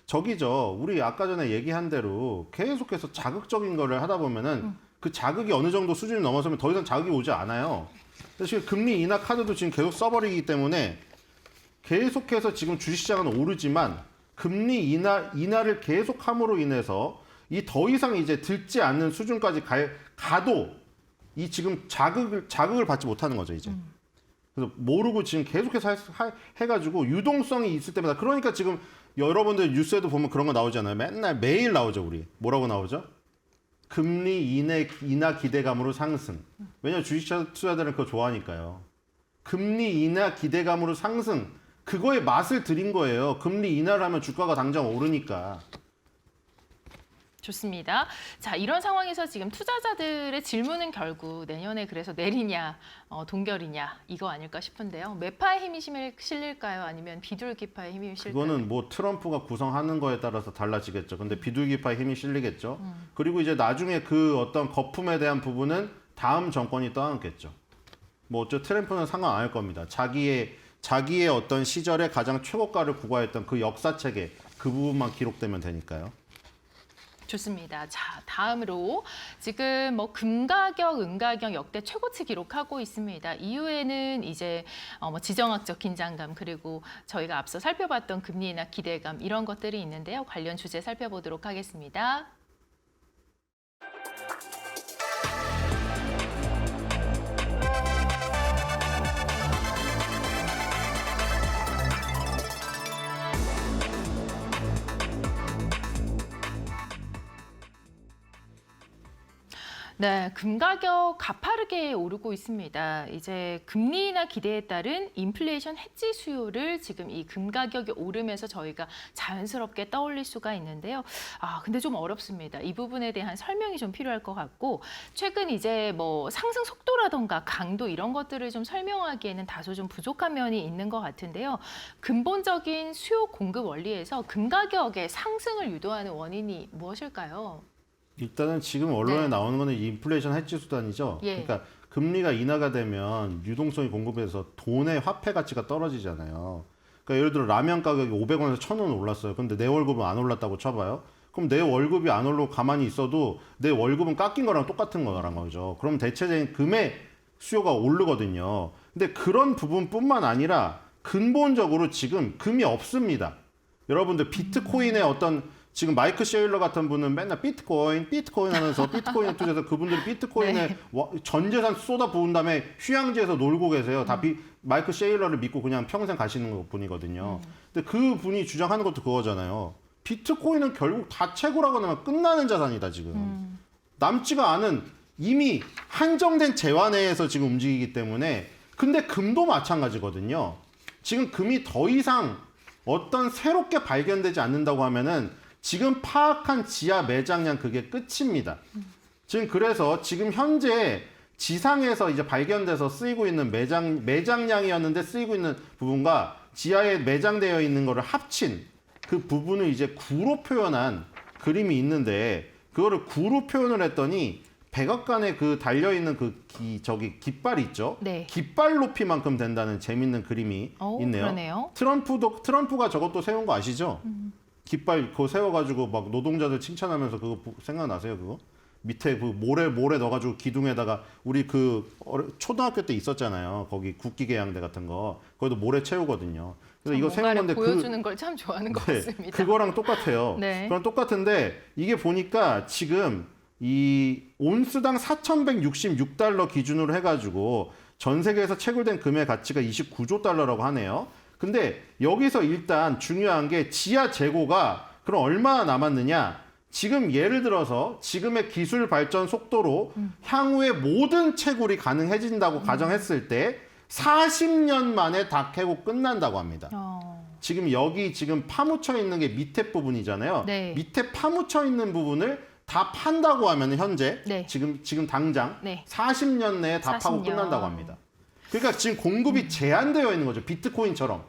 저기죠. 우리 아까 전에 얘기한 대로 계속해서 자극적인 거를 하다 보면은 그 자극이 어느 정도 수준이 넘어서면 더 이상 자극이 오지 않아요. 그래서 지금 금리 인하 카드도 지금 계속 써버리기 때문에 계속해서 지금 주식시장은 오르지만 금리 인하를 계속함으로 인해서 이 더 이상 이제 듣지 않는 수준까지 가도 이 지금 자극을 받지 못하는 거죠 이제. 그래서 모르고 지금 계속해서 해가지고 유동성이 있을 때마다 그러니까 지금 여러분들 뉴스에도 보면 그런 거 나오잖아요. 맨날 매일 나오죠 우리. 뭐라고 나오죠? 금리 인하 기대감으로 상승. 왜냐면 주식 투자자들은 그거 좋아하니까요. 금리 인하 기대감으로 상승. 그거에 맛을 들인 거예요. 금리 인하를 하면 주가가 당장 오르니까. 좋습니다. 자, 이런 상황에서 지금 투자자들의 질문은 결국 내년에 그래서 내리냐, 동결이냐 이거 아닐까 싶은데요. 매파의 힘이 실릴까요? 아니면 비둘기파의 힘이 실릴까요? 그거는 뭐 트럼프가 구성하는 거에 따라서 달라지겠죠. 근데 비둘기파의 힘이 실리겠죠. 그리고 이제 나중에 그 어떤 거품에 대한 부분은 다음 정권이 떠안겠죠. 뭐 트럼프는 상관 안 할 겁니다. 자기의 어떤 시절에 가장 최고가를 구가했던 그 역사책에 그 부분만 기록되면 되니까요. 좋습니다. 자, 다음으로 지금 뭐 금가격, 은가격 역대 최고치 기록하고 있습니다. 이후에는 이제 뭐 지정학적 긴장감 그리고 저희가 앞서 살펴봤던 금리 인하 기대감 이런 것들이 있는데요. 관련 주제 살펴보도록 하겠습니다. 네, 금 가격 가파르게 오르고 있습니다. 이제 금리 인하 기대에 따른 인플레이션 해지 수요를 지금 이 금 가격이 오르면서 저희가 자연스럽게 떠올릴 수가 있는데요. 근데 좀 어렵습니다. 이 부분에 대한 설명이 좀 필요할 것 같고 최근 이제 뭐 상승 속도라던가 강도 이런 것들을 좀 설명하기에는 다소 좀 부족한 면이 있는 것 같은데요. 근본적인 수요 공급 원리에서 금 가격의 상승을 유도하는 원인이 무엇일까요? 일단은 지금 언론에 네. 나오는 거는 인플레이션 해지 수단이죠. 예. 그러니까 금리가 인하가 되면 유동성이 공급해서 돈의 화폐 가치가 떨어지잖아요. 그러니까 예를 들어 라면 가격이 500원에서 1,000원 올랐어요. 근데 내 월급은 안 올랐다고 쳐봐요. 그럼 내 월급이 안 올라고 가만히 있어도 내 월급은 깎인 거랑 똑같은 거란 거죠. 그럼 대체적인 금의 수요가 오르거든요. 근데 그런 부분뿐만 아니라 근본적으로 지금 금이 없습니다. 여러분들 비트코인의 어떤 지금 마이크 셰일러 같은 분은 맨날 비트코인 하면서 비트코인에 투자해서 그분들이 비트코인에 전 재산 쏟아 부은 다음에 휴양지에서 놀고 계세요. 다 마이크 셰일러를 믿고 그냥 평생 가시는 분이거든요. 근데 그 분이 주장하는 것도 그거잖아요. 비트코인은 결국 다 채굴하고 나면 끝나는 자산이다 지금. 남지가 않은 이미 한정된 재화 내에서 지금 움직이기 때문에 근데 금도 마찬가지거든요. 지금 금이 더 이상 어떤 새롭게 발견되지 않는다고 하면은 지금 파악한 지하 매장량 그게 끝입니다. 지금 그래서 지금 현재 지상에서 이제 발견돼서 쓰이고 있는 매장량이었는데 쓰이고 있는 부분과 지하에 매장되어 있는 거를 합친 그 부분을 이제 구로 표현한 그림이 있는데 그거를 구로 표현을 했더니 백악관에 그 달려있는 그 깃발 있죠? 네. 깃발 높이만큼 된다는 재밌는 그림이 있네요. 그러네요. 트럼프가 저것도 세운 거 아시죠? 깃발 그거 세워가지고 막 노동자들 칭찬하면서 그거 생각나세요? 그거? 밑에 그 모래 넣어가지고 기둥에다가 우리 그 초등학교 때 있었잖아요. 거기 국기계양대 같은 거. 거기도 모래 채우거든요. 그래서 이거 세운 건데 보여주는 걸 참 좋아하는 것 같습니다. 그거랑 똑같아요. 네. 그랑 똑같은데 이게 보니까 지금 이 온스당 4,166달러 기준으로 해가지고 전 세계에서 채굴된 금의 가치가 29조 달러라고 하네요. 근데 여기서 일단 중요한 게 지하 재고가 그럼 얼마나 남았느냐? 지금 예를 들어서 지금의 기술 발전 속도로 향후에 모든 채굴이 가능해진다고 가정했을 때 40년 만에 다 캐고 끝난다고 합니다. 지금 여기 지금 파묻혀 있는 게 밑에 부분이잖아요. 네. 밑에 파묻혀 있는 부분을 다 판다고 하면 현재 네. 지금 당장 네. 40년 내에 다 파고 40년. 끝난다고 합니다. 그러니까 지금 공급이 제한되어 있는 거죠. 비트코인처럼.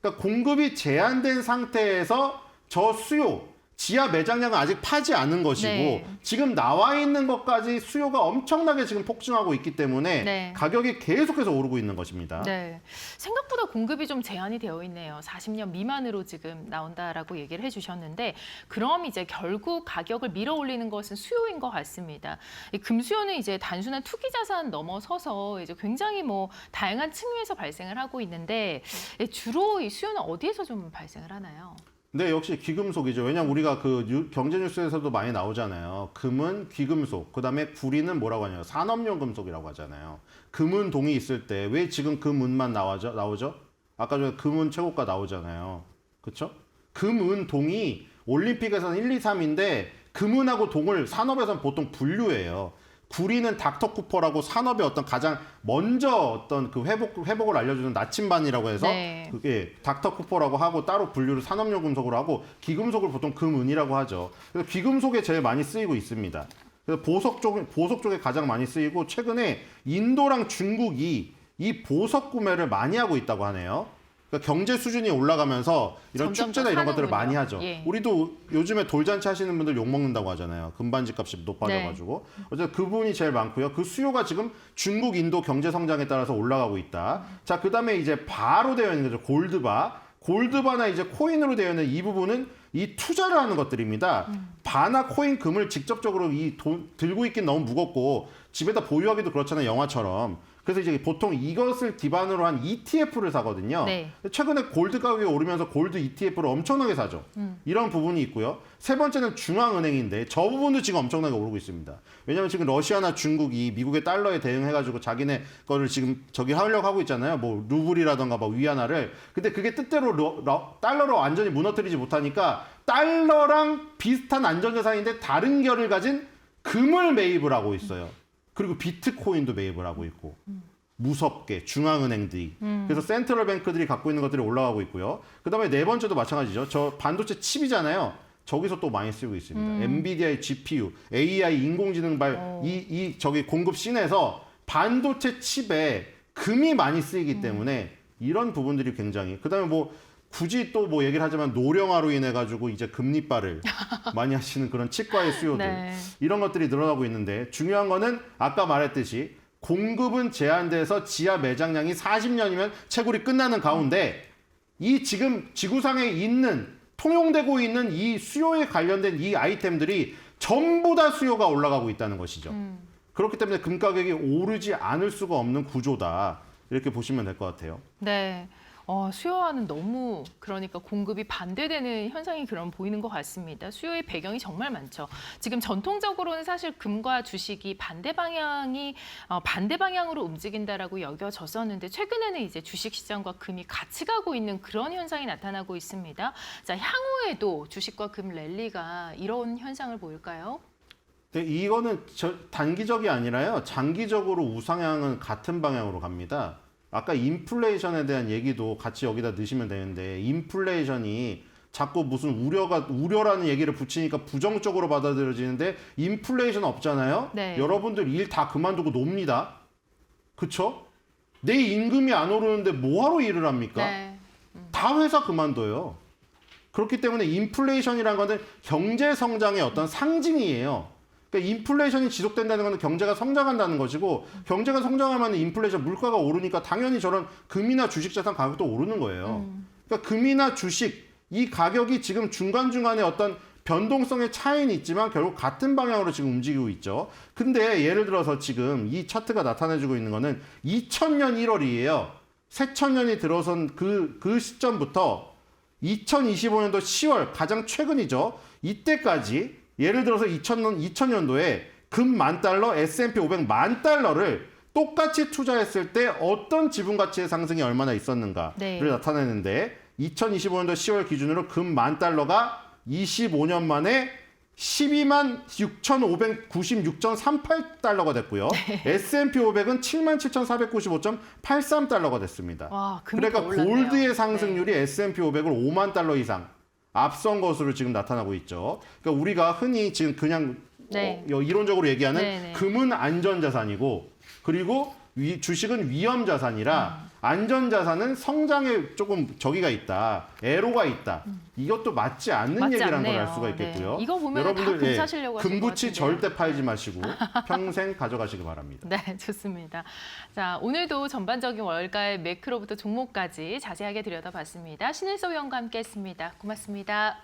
그러니까 공급이 제한된 상태에서 저 수요, 지하 매장량은 아직 파지 않은 것이고 네. 지금 나와 있는 것까지 수요가 엄청나게 지금 폭증하고 있기 때문에 네. 가격이 계속해서 오르고 있는 것입니다. 네. 생각보다 공급이 좀 제한이 되어 있네요. 40년 미만으로 지금 나온다라고 얘기를 해주셨는데 그럼 이제 결국 가격을 밀어 올리는 것은 수요인 것 같습니다. 이 금수요는 이제 단순한 투기 자산 넘어서서 이제 굉장히 뭐 다양한 측면에서 발생을 하고 있는데 주로 이 수요는 어디에서 좀 발생을 하나요? 네, 역시 귀금속이죠. 왜냐면 우리가 그 경제 뉴스에서도 많이 나오잖아요. 금은 귀금속, 그다음에 구리는 뭐라고 하냐면 산업용 금속이라고 하잖아요. 금은 동이 있을 때 왜 지금 금은만 나오죠? 아까 전에 금은 최고가 나오잖아요. 그렇죠? 금은 동이 올림픽에서는 1, 2, 3인데 금은하고 동을 산업에서는 보통 분류해요. 구리는 닥터 쿠퍼라고 산업의 어떤 가장 먼저 어떤 그 회복을 알려주는 나침반이라고 해서 네. 그게 닥터 쿠퍼라고 하고 따로 분류를 산업용 금속으로 하고 귀금속을 보통 금은이라고 하죠. 그래서 귀금속에 제일 많이 쓰이고 있습니다. 그래서 보석 쪽에 가장 많이 쓰이고 최근에 인도랑 중국이 이 보석 구매를 많이 하고 있다고 하네요. 그러니까 경제 수준이 올라가면서 이런 점점 축제나 더 이런 것들을 사는군요. 많이 하죠. 예. 우리도 요즘에 돌잔치 하시는 분들 욕먹는다고 하잖아요. 금반지 값이 높아져가지고. 어쨌든 그분이 제일 많고요. 그 수요가 지금 중국, 인도 경제 성장에 따라서 올라가고 있다. 자, 그 다음에 이제 바로 되어 있는 거죠. 골드바. 골드바나 이제 코인으로 되어 있는 이 부분은 이 투자를 하는 것들입니다. 바나 코인 금을 직접적으로 들고 있긴 너무 무겁고 집에다 보유하기도 그렇잖아요. 영화처럼. 그래서 이제 보통 이것을 기반으로 한 ETF를 사거든요. 네. 최근에 골드 가격이 오르면서 골드 ETF를 엄청나게 사죠. 이런 부분이 있고요. 세 번째는 중앙은행인데 저 부분도 지금 엄청나게 오르고 있습니다. 왜냐하면 지금 러시아나 중국이 미국의 달러에 대응해가지고 자기네 거를 지금 저기 하려고 하고 있잖아요. 뭐 루블이라던가 뭐 위안화를. 근데 그게 뜻대로 달러로 완전히 무너뜨리지 못하니까 달러랑 비슷한 안전자산인데 다른 결을 가진 금을 매입을 하고 있어요. 그리고 비트코인도 매입을 하고 있고 무섭게 중앙은행들이 그래서 센트럴 뱅크들이 갖고 있는 것들이 올라가고 있고요. 그다음에 네 번째도 마찬가지죠. 저 반도체 칩이잖아요. 저기서 또 많이 쓰고 있습니다. 엔비디아의 GPU, AI 인공지능 저기 공급 씬에서 반도체 칩에 금이 많이 쓰이기 때문에 이런 부분들이 굉장히 그다음에 뭐 굳이 또 뭐 얘기를 하자면 노령화로 인해 가지고 이제 금리빨을 많이 하시는 그런 치과의 수요들 네. 이런 것들이 늘어나고 있는데 중요한 거는 아까 말했듯이 공급은 제한돼서 지하 매장량이 40년이면 채굴이 끝나는 가운데 이 지금 지구상에 있는 통용되고 있는 이 수요에 관련된 이 아이템들이 전부 다 수요가 올라가고 있다는 것이죠. 그렇기 때문에 금 가격이 오르지 않을 수가 없는 구조다. 이렇게 보시면 될 것 같아요. 네. 수요와는 너무 그러니까 공급이 반대되는 현상이 그럼 보이는 것 같습니다. 수요의 배경이 정말 많죠. 지금 전통적으로는 사실 금과 주식이 반대 방향으로 움직인다라고 여겨졌었는데 최근에는 이제 주식 시장과 금이 같이 가고 있는 그런 현상이 나타나고 있습니다. 자, 향후에도 주식과 금 랠리가 이런 현상을 보일까요? 네, 이거는 단기적이 아니라요. 장기적으로 우상향은 같은 방향으로 갑니다. 아까 인플레이션에 대한 얘기도 같이 여기다 넣으시면 되는데 인플레이션이 자꾸 무슨 우려라는 얘기를 붙이니까 부정적으로 받아들여지는데 인플레이션 없잖아요. 네. 여러분들 일 다 그만두고 놉니다. 그쵸? 내 임금이 안 오르는데 뭐하러 일을 합니까? 네. 다 회사 그만둬요. 그렇기 때문에 인플레이션이라는 거는 경제 성장의 어떤 상징이에요. 그러니까 인플레이션이 지속된다는 것은 경제가 성장한다는 것이고 경제가 성장하면 인플레이션 물가가 오르니까 당연히 저런 금이나 주식 자산 가격도 오르는 거예요. 그러니까 금이나 주식 이 가격이 지금 중간중간에 어떤 변동성의 차이는 있지만 결국 같은 방향으로 지금 움직이고 있죠. 근데 예를 들어서 지금 이 차트가 나타내주고 있는 거는 2000년 1월이에요. 새천년이 들어선 그 시점부터 2025년도 10월 가장 최근이죠. 이때까지 예를 들어서 2000년도에 금 $10,000, S&P 500 $10,000를 똑같이 투자했을 때 어떤 지분 가치의 상승이 얼마나 있었는가를 네. 나타내는데 2025년도 10월 기준으로 금 $10,000가 25년 만에 126,596.38달러가 됐고요. 네. S&P 500은 77,495.83달러가 됐습니다. 와, 금이 그러니까 더 올랐네요. 골드의 상승률이 S&P 500을 5만 달러 이상 앞선 것으로 지금 나타나고 있죠. 그러니까 우리가 흔히 지금 그냥 네. 이론적으로 얘기하는 네, 네. 금은 안전자산이고 그리고 주식은 위험자산이라 안전자산은 성장에 조금 저기가 있다. 애로가 있다. 이것도 맞지 않는 맞지 얘기라는 걸 않네요. 알 수가 있겠고요. 네. 이거 보면 다 금 사시려고 하실 것 금부치 같은데요. 절대 팔지 마시고 평생 가져가시기 바랍니다. 네, 좋습니다. 자, 오늘도 전반적인 월가의 매크로부터 종목까지 자세하게 들여다봤습니다. 신일서 위원과 함께했습니다. 고맙습니다.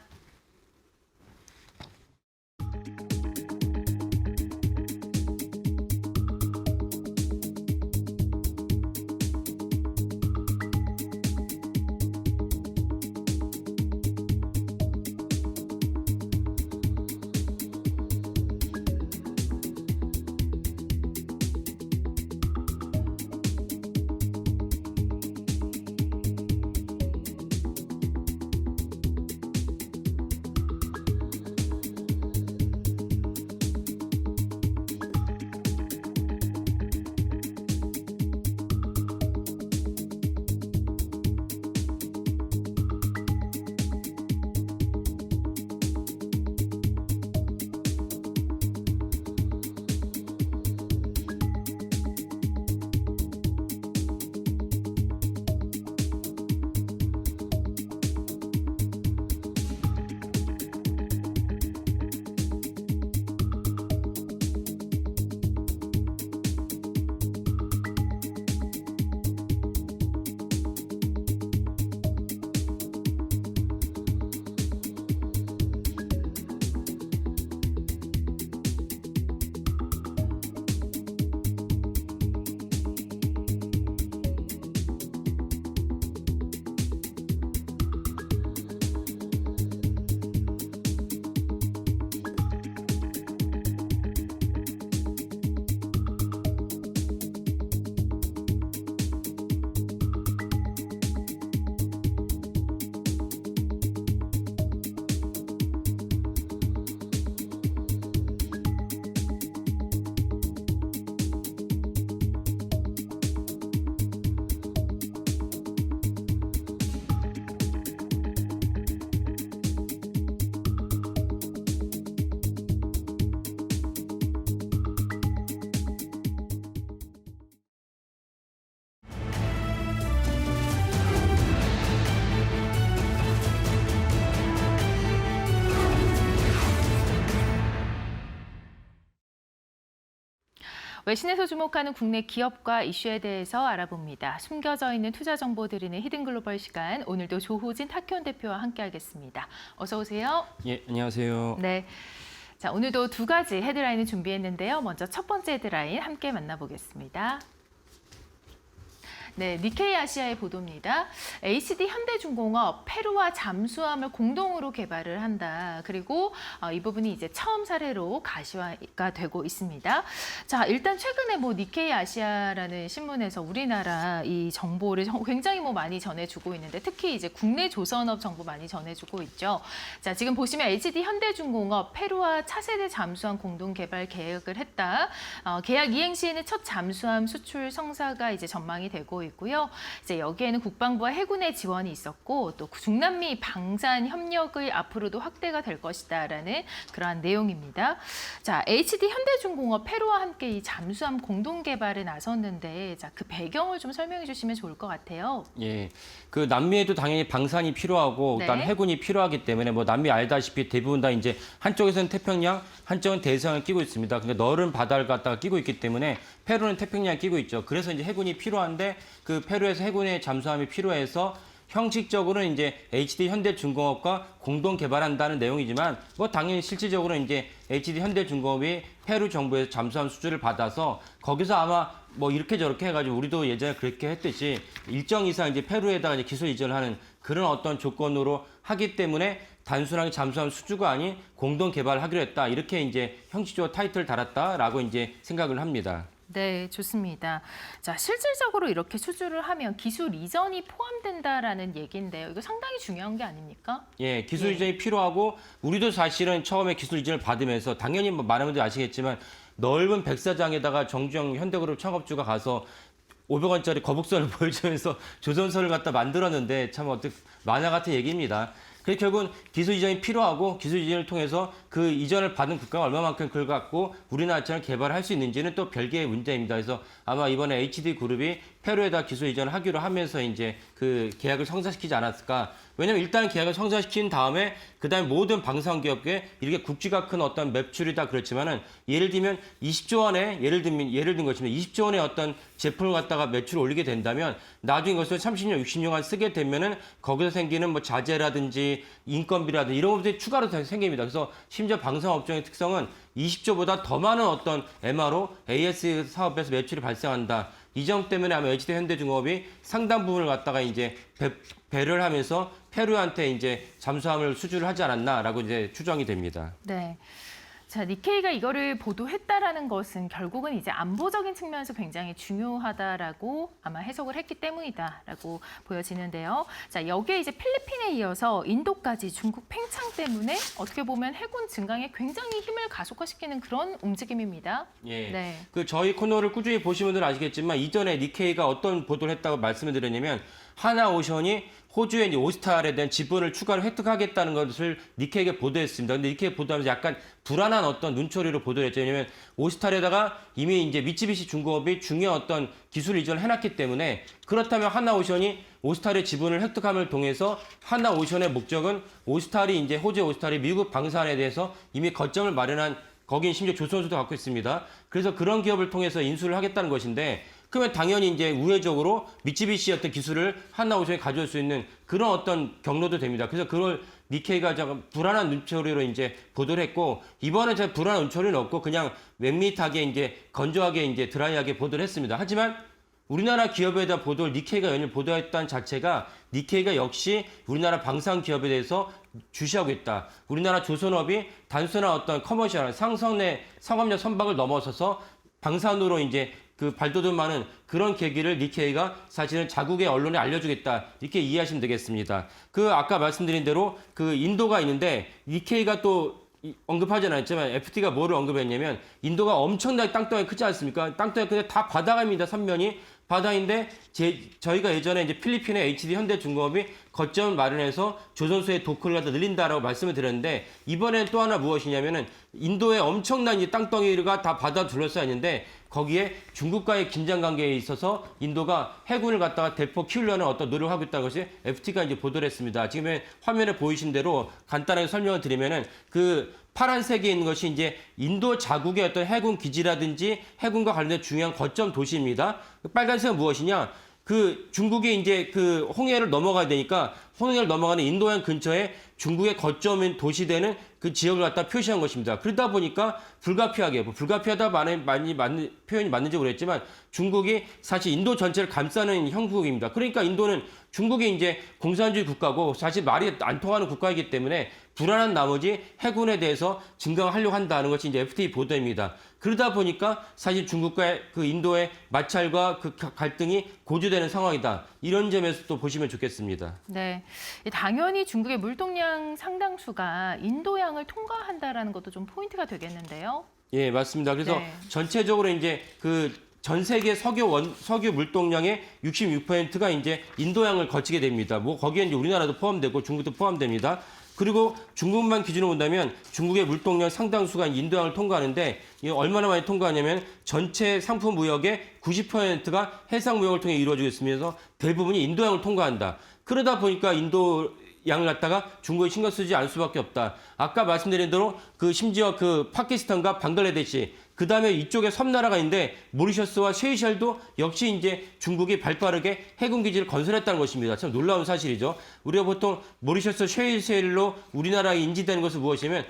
외신에서 주목하는 국내 기업과 이슈에 대해서 알아봅니다. 숨겨져 있는 투자 정보 드리는 히든글로벌 시간, 오늘도 조호진 타키온 대표와 함께하겠습니다. 어서 오세요. 예, 안녕하세요. 네. 자, 오늘도 두 가지 헤드라인을 준비했는데요. 먼저 첫 번째 헤드라인 함께 만나보겠습니다. 네, 니케이 아시아의 보도입니다. HD 현대중공업 페루와 잠수함을 공동으로 개발을 한다. 그리고 이 부분이 이제 처음 사례로 가시화가 되고 있습니다. 자, 일단 최근에 니케이 아시아라는 신문에서 우리나라 이 정보를 굉장히 많이 전해주고 있는데 특히 이제 국내 조선업 정보 많이 전해주고 있죠. 자, 지금 보시면 HD 현대중공업 페루와 차세대 잠수함 공동 개발 계획을 했다. 계약 이행 시에는 첫 잠수함 수출 성사가 이제 전망이 되고 있고요. 이제 여기에는 국방부와 해군의 지원이 있었고 또 중남미 방산 협력의 앞으로도 확대가 될 것이다라는 그러한 내용입니다. 자, HD 현대중공업 페루와 함께 이 잠수함 공동 개발에 나섰는데 자, 그 배경을 좀 설명해 주시면 좋을 것 같아요. 예, 그 남미에도 당연히 방산이 필요하고 네. 일단 해군이 필요하기 때문에 남미 알다시피 대부분 다 이제 한쪽에서는 태평양, 한쪽은 대서양을 끼고 있습니다. 그러니까 넓은 바다를 갖다가 끼고 있기 때문에 페루는 태평양을 끼고 있죠. 그래서 이제 해군이 필요한데 그 페루에서 해군의 잠수함이 필요해서 형식적으로는 이제 HD 현대중공업과 공동 개발한다는 내용이지만 당연히 실질적으로는 이제 HD 현대중공업이 페루 정부에서 잠수함 수주를 받아서 거기서 아마 이렇게 저렇게 해가지고 우리도 예전에 그렇게 했듯이 일정 이상 이제 페루에다가 이제 기술 이전을 하는 그런 어떤 조건으로 하기 때문에 단순하게 잠수함 수주가 아닌 공동 개발을 하기로 했다. 이렇게 이제 형식적으로 타이틀을 달았다라고 이제 생각을 합니다. 네, 좋습니다. 자, 실질적으로 이렇게 수주를 하면 기술 이전이 포함된다라는 얘기인데요. 이거 상당히 중요한 게 아닙니까? 예, 기술 이전이 필요하고 우리도 사실은 처음에 기술 이전을 받으면서 당연히 많은 분들이 아시겠지만 넓은 백사장에다가 정주영 현대그룹 창업주가 가서 500원짜리 거북선을 보여주면서 조선선을 갖다 만들었는데 참 만화 같은 얘기입니다. 그래서 결국은 기술 이전이 필요하고 기술 이전을 통해서 그 이전을 받은 국가가 얼마만큼 그걸 갖고 우리나라처럼 개발할 수 있는지는 또 별개의 문제입니다. 그래서 아마 이번에 HD그룹이 페루에다 기술 이전을 하기로 하면서 이제 그 계약을 성사시키지 않았을까. 왜냐면 일단 계약을 성사시킨 다음에 그다음에 모든 방산기업에 이렇게 국지가 큰 어떤 매출이다 그렇지만은 예를 들면 20조 원에 예를 든 것입니다. 20조 원의 어떤 제품을 갖다가 매출을 올리게 된다면 나중에 그것을 30년, 60년간 쓰게 되면은 거기서 생기는 자재라든지 인건비라든지 이런 것들이 추가로 생깁니다. 그래서 심지어 방산업종의 특성은 20조보다 더 많은 어떤 MRO, AS 사업에서 매출이 발생한다. 이 점 때문에 아마 HD 현대중공업이 상당 부분을 갖다가 이제 배를 하면서 페루한테 이제 잠수함을 수주를 하지 않았나라고 이제 추정이 됩니다. 네. 자, 니케이가 이거를 보도했다라는 것은 결국은 이제 안보적인 측면에서 굉장히 중요하다라고 아마 해석을 했기 때문이다라고 보여지는데요. 자, 여기에 이제 필리핀에 이어서 인도까지 중국 팽창 때문에 어떻게 보면 해군 증강에 굉장히 힘을 가속화시키는 그런 움직임입니다. 예. 네. 그 저희 코너를 꾸준히 보신 분들은 아시겠지만 이전에 니케이가 어떤 보도를 했다고 말씀을 드렸냐면 하나오션이 호주의 이제 오스탈에 대한 지분을 추가로 획득하겠다는 것을 니케이가 보도했습니다. 근데 니케이 보도하면서 약간 불안한 어떤 눈초리로 보도를 했죠. 왜냐면 오스탈에다가 이미 이제 미쓰비시 중공업이 중요한 어떤 기술 이전을 해놨기 때문에 그렇다면 하나오션이 오스탈의 지분을 획득함을 통해서 하나오션의 목적은 오스탈이 이제 호주의 오스탈이 미국 방산에 대해서 이미 거점을 마련한 거긴 심지어 조선소도 갖고 있습니다. 그래서 그런 기업을 통해서 인수를 하겠다는 것인데 그러면 당연히 이제 우회적으로 미쓰비시의 어떤 기술을 하나오션이 가져올 수 있는 그런 어떤 경로도 됩니다. 그래서 그걸 니케이가 불안한 눈초리로 이제 보도를 했고 이번에 제가 불안한 눈초리는 없고 그냥 밋밋하게 이제 건조하게 이제 드라이하게 보도를 했습니다. 하지만 우리나라 기업에 대한 보도를 니케이가 연일 보도했다는 자체가 니케이가 역시 우리나라 방산 기업에 대해서 주시하고 있다. 우리나라 조선업이 단순한 어떤 커머셜 상선의 상업력 선박을 넘어서서 방산으로 이제 그 발돋움 많은 그런 계기를 니케이가 사실은 자국의 언론에 알려주겠다. 이렇게 이해하시면 되겠습니다. 그 아까 말씀드린 대로 그 인도가 있는데 니케이가 또 언급하지 않았지만 FT가 뭐를 언급했냐면 인도가 엄청나게 땅덩이 크지 않습니까? 땅덩이 크는데 다 바다입니다. 선면이. 바다인데 저희가 예전에 이제 필리핀의 HD 현대중공업이 거점을 마련해서 조선소의 도크를 갖다 늘린다라고 말씀을 드렸는데 이번에는 또 하나 무엇이냐면은 인도의 엄청난 이 땅덩이가 다 바다 둘러싸여 있는데 거기에 중국과의 긴장 관계에 있어서 인도가 해군을 갖다가 대폭 키우려는 어떤 노력을 하고 있다는 것이 FT가 이제 보도를 했습니다. 지금 화면에 보이신 대로 간단하게 설명을 드리면은 그 파란색에 있는 것이 이제 인도 자국의 어떤 해군 기지라든지 해군과 관련된 중요한 거점 도시입니다. 빨간색은 무엇이냐? 그 중국이 이제 그 홍해를 넘어가야 되니까 홍해를 넘어가는 인도양 근처에 중국의 거점인 도시되는 그 지역을 갖다 표시한 것입니다. 그러다 보니까 불가피하게, 불가피하다 많이 맞는 표현이 맞는지 모르겠지만 중국이 사실 인도 전체를 감싸는 형국입니다. 그러니까 인도는 중국이 이제 공산주의 국가고 사실 말이 안 통하는 국가이기 때문에 불안한 나머지 해군에 대해서 증강하려고 한다는 것이 이제 FTA 보도입니다. 그러다 보니까 사실 중국과 그 인도의 마찰과 그 갈등이 고조되는 상황이다. 이런 점에서 또 보시면 좋겠습니다. 네, 당연히 중국의 물동량 상당수가 인도양을 통과한다라는 것도 좀 포인트가 되겠는데요. 예, 맞습니다. 그래서 네. 전체적으로 이제 그 전 세계 석유 물동량의 66%가 이제 인도양을 거치게 됩니다. 뭐 거기에 이제 우리나라도 포함되고 중국도 포함됩니다. 그리고 중국만 기준으로 본다면 중국의 물동량 상당수가 인도양을 통과하는데 이게 얼마나 많이 통과하냐면 전체 상품 무역의 90%가 해상 무역을 통해 이루어지고 있으면서 대부분이 인도양을 통과한다. 그러다 보니까 인도 양을 갖다가 중국이 신경 쓰지 않을 수밖에 없다. 아까 말씀드린 대로 그 심지어 그 파키스탄과 방글라데시 그다음에 이쪽에 섬나라가 있는데 모리셔스와 세이셸도 역시 이제 중국이 발빠르게 해군 기지를 건설했다는 것입니다. 참 놀라운 사실이죠. 우리가 보통 모리셔스, 세이셸로 우리나라에 인지되는 것은 무엇이냐면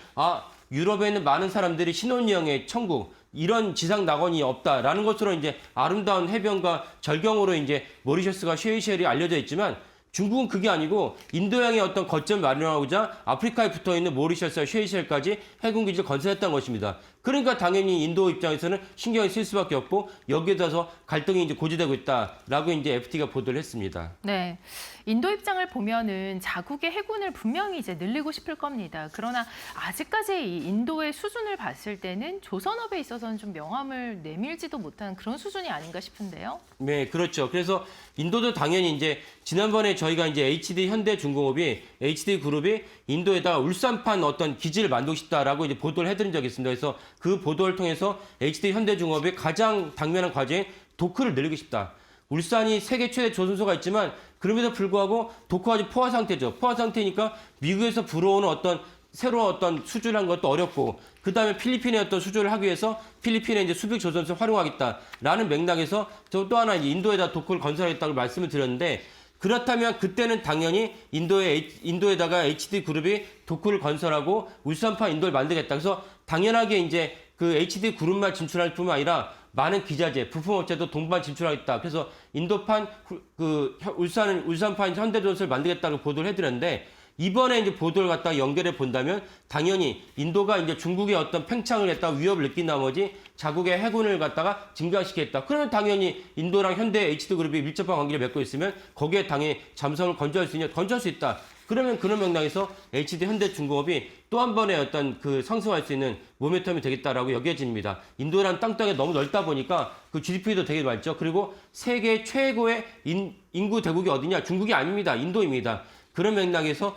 유럽에 있는 많은 사람들이 신혼여행의 천국 이런 지상 낙원이 없다라는 것으로 이제 아름다운 해변과 절경으로 이제 모리셔스가 세이셸이 알려져 있지만 중국은 그게 아니고 인도양의 어떤 거점을 마련하고자 아프리카에 붙어있는 모리셔스와 세이셸까지 해군기지를 건설했다는 것입니다. 그러니까 당연히 인도 입장에서는 신경이 쓸 수밖에 없고 여기에 대해서 갈등이 이제 고지되고 있다라고 이제 FT가 보도를 했습니다. 네, 인도 입장을 보면은 자국의 해군을 분명히 이제 늘리고 싶을 겁니다. 그러나 아직까지 이 인도의 수준을 봤을 때는 조선업에 있어서는 좀 명함을 내밀지도 못한 그런 수준이 아닌가 싶은데요. 네, 그렇죠. 그래서 인도도 당연히 이제 지난번에 저희가 이제 HD 현대중공업이 HD 그룹이 인도에다가 울산판 어떤 기지를 만들고 싶다라고 이제 보도를 해드린 적이 있습니다. 그래서 그 보도를 통해서 HD 현대중공업이 가장 당면한 과제인 도크를 늘리고 싶다. 울산이 세계 최대 조선소가 있지만 그럼에도 불구하고 도크가 아직 포화 상태죠. 포화 상태니까 미국에서 불어오는 어떤 새로운 어떤 수주를 한 것도 어렵고 그다음에 필리핀의 어떤 수주를 하기 위해서 필리핀에 이제 수빅 조선소를 활용하겠다라는 맥락에서 또 하나 이제 인도에다 도크를 건설하겠다고 말씀을 드렸는데 그렇다면 그때는 당연히 인도에다가 HD 그룹이 도크를 건설하고 울산판 인도를 만들겠다. 그래서 당연하게 이제 그 HD 그룹만 진출할 뿐만 아니라 많은 기자재, 부품업체도 동반 진출하겠다. 그래서 인도판 그 울산판 현대조선을 만들겠다고 보도를 해드렸는데 이번에 이제 보도를 갖다가 연결해 본다면 당연히 인도가 이제 중국의 어떤 팽창을 했다가 위협을 느낀 나머지 자국의 해군을 갖다가 증강시키겠다. 그러면 당연히 인도랑 현대 HD그룹이 밀접한 관계를 맺고 있으면 거기에 당연히 잠성을 건조할 수 있다. 그러면 그런 맥락에서 HD 현대중공업이 또 한 번의 어떤 그 상승할 수 있는 모멘텀이 되겠다라고 여겨집니다. 인도라는 땅덩이 너무 넓다 보니까 그 GDP도 되게 많죠. 그리고 세계 최고의 인구 대국이 어디냐? 중국이 아닙니다. 인도입니다. 그런 맥락에서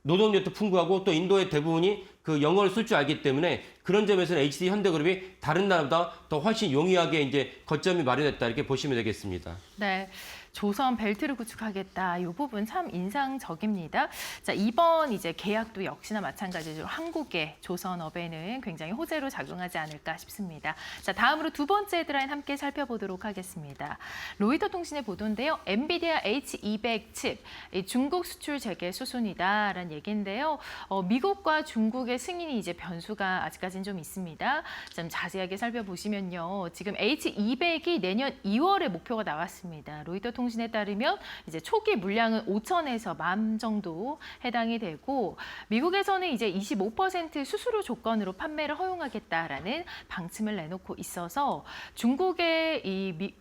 노동력도 풍부하고 또 인도의 대부분이 그 영어를 쓸 줄 알기 때문에 그런 점에서는 HD 현대그룹이 다른 나라보다 더 훨씬 용이하게 이제 거점이 마련됐다 이렇게 보시면 되겠습니다. 네. 조선 벨트를 구축하겠다. 이 부분 참 인상적입니다. 자, 이번 이제 계약도 역시나 마찬가지로 한국의 조선업에는 굉장히 호재로 작용하지 않을까 싶습니다. 자, 다음으로 두 번째 헤드라인 함께 살펴보도록 하겠습니다. 로이터 통신의 보도인데요. 엔비디아 H200 칩, 중국 수출 재개 수순이다라는 얘기인데요. 미국과 중국의 승인이 이제 변수가 아직까지는 좀 있습니다. 좀 자세하게 살펴보시면요. 지금 H200이 내년 2월에 목표가 나왔습니다. 로이터 통신에 따르면 이제 초기 물량은 5천에서 10,000 정도 해당이 되고 미국에서는 이제 25% 수수료 조건으로 판매를 허용하겠다라는 방침을 내놓고 있어서 중국의 이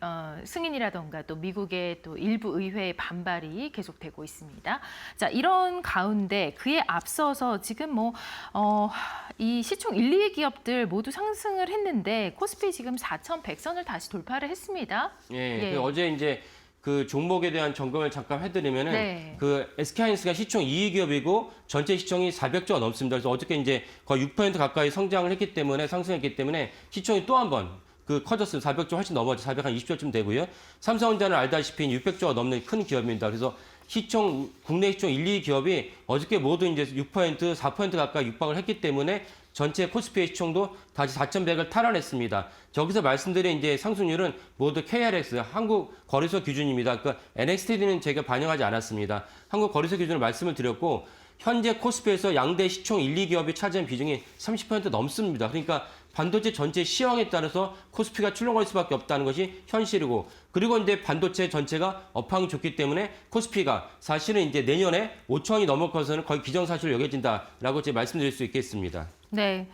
승인이라던가 또 미국의 또 일부 의회의 반발이 계속되고 있습니다. 자, 이런 가운데 그에 앞서서 지금 이 시총 1, 2위 기업들 모두 상승을 했는데 코스피 지금 4,100선을 다시 돌파를 했습니다. 예. 어제 이제 그 종목에 대한 점검을 잠깐 해드리면은 네. 그 SK하이닉스가 시총 2위 기업이고 전체 시총이 400조가 넘습니다. 그래서 어저께 이제 거의 6% 가까이 성장을 했기 때문에 상승했기 때문에 시총이 또 한 번 그 커졌습니다. 400조 훨씬 넘어지 420조쯤 되고요. 삼성전자는 알다시피 600조가 넘는 큰 기업입니다. 그래서 국내 시총 1, 2위 기업이 어저께 모두 이제 6%, 4% 가까이 육박을 했기 때문에 전체 코스피의 시총도 다시 4,100을 탈환했습니다. 저기서 말씀드린 이제 상승률은 모두 KRX, 한국 거래소 기준입니다. 그러니까 NXTD는 제가 반영하지 않았습니다. 한국 거래소 기준으로 말씀을 드렸고, 현재 코스피에서 양대 시총 1, 2기업이 차지한 비중이 30% 넘습니다. 그러니까 반도체 전체 시황에 따라서 코스피가 출렁거릴 수밖에 없다는 것이 현실이고, 그리고 이제 반도체 전체가 업황이 좋기 때문에 코스피가 사실은 이제 내년에 5천원이 넘을 것은 거의 기정사실로 여겨진다라고 제가 말씀드릴 수 있겠습니다. 네.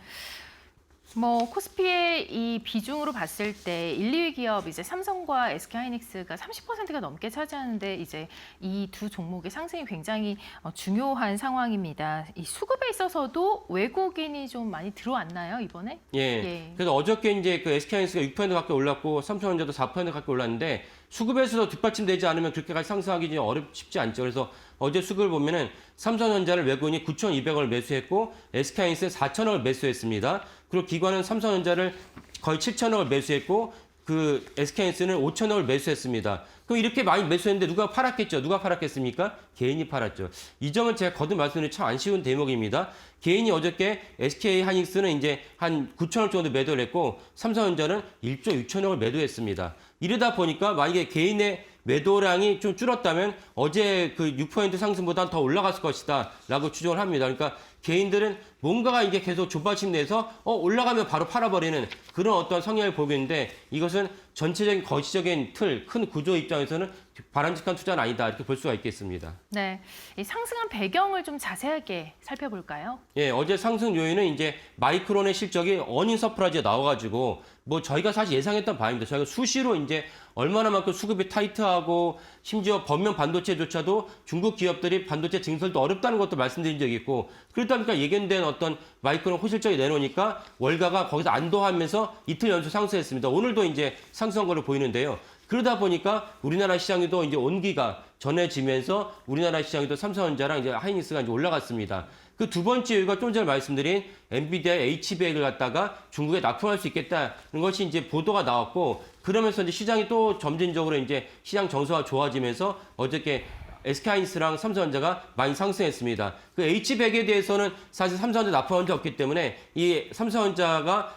뭐 코스피의 이 비중으로 봤을 때 1, 2위 기업 이제 삼성과 SK하이닉스가 30%가 넘게 차지하는데 이제 이 두 종목의 상승이 굉장히 중요한 상황입니다. 이 수급에 있어서도 외국인이 좀 많이 들어왔나요, 이번에? 예. 예. 그래서 어저께 이제 그 SK하이닉스가 6% 가까이 올랐고 삼성전자도 4% 가까이 올랐는데, 수급에서도 뒷받침되지 않으면 그렇게까지 상승하기 좀 쉽지 않죠. 그래서 어제 수급을 보면은 삼성전자를 외국인이 9,200원을 매수했고 SK하이닉스는 4,000원을 매수했습니다. 그리고 기관은 삼성전자를 거의 7,000원을 매수했고 그 SK하이닉스는 5,000원을 매수했습니다. 그럼 이렇게 많이 매수했는데 누가 팔았겠죠? 누가 팔았겠습니까? 개인이 팔았죠. 이 점은 제가 거듭 말씀드리는 참 안 쉬운 대목입니다. 개인이 어저께 SK하이닉스는 이제 한 9,000원 정도 매도를 했고 삼성전자는 1조 6천억을 매도했습니다. 이러다 보니까 만약에 개인의 매도량이 좀 줄었다면 어제 그 6% 상승보다 더 올라갔을 것이다 라고 추정을 합니다. 그러니까 개인들은 뭔가가 이게 계속 조바심 내서 올라가면 바로 팔아버리는 그런 어떤 성향을 보이고 있는데, 이것은 전체적인 거시적인 틀, 큰 구조 입장에서는 바람직한 투자는 아니다 이렇게 볼 수가 있겠습니다. 네. 이 상승한 배경을 좀 자세하게 살펴볼까요? 예, 어제 상승 요인은 이제 마이크론의 실적이 어닝 서프라이즈가 나와가지고 뭐 저희가 사실 예상했던 바입니다. 저희가 수시로 이제 얼마나만큼 수급이 타이트하고 심지어 범면 반도체조차도 중국 기업들이 반도체 증설도 어렵다는 것도 말씀드린 적이 있고, 그러다 보니까 예견된 어떤 마이크론 호실적이 내놓으니까 월가가 거기서 안도하면서 이틀 연속 상승했습니다. 오늘도 이제 상승한 걸로 보이는데요. 그러다 보니까 우리나라 시장에도 이제 온기가 전해지면서 우리나라 시장에도 삼성전자랑 이제 하이닉스가 이제 올라갔습니다. 그 두 번째 이유가 좀 전에 말씀드린 엔비디아의 HBA를 갖다가 중국에 납품할 수 있겠다는 것이 이제 보도가 나왔고, 그러면서 이제 시장이 또 점진적으로 이제 시장 정서가 좋아지면서 어저께 SK하이닉스랑 삼성전자가 많이 상승했습니다. 그 H100에 대해서는 사실 삼성전자 납품한 적 없기 때문에 이 삼성전자가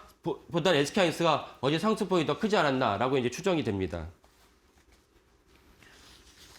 보다 SK하이닉스가 어제 상승폭이 더 크지 않았나라고 이제 추정이 됩니다.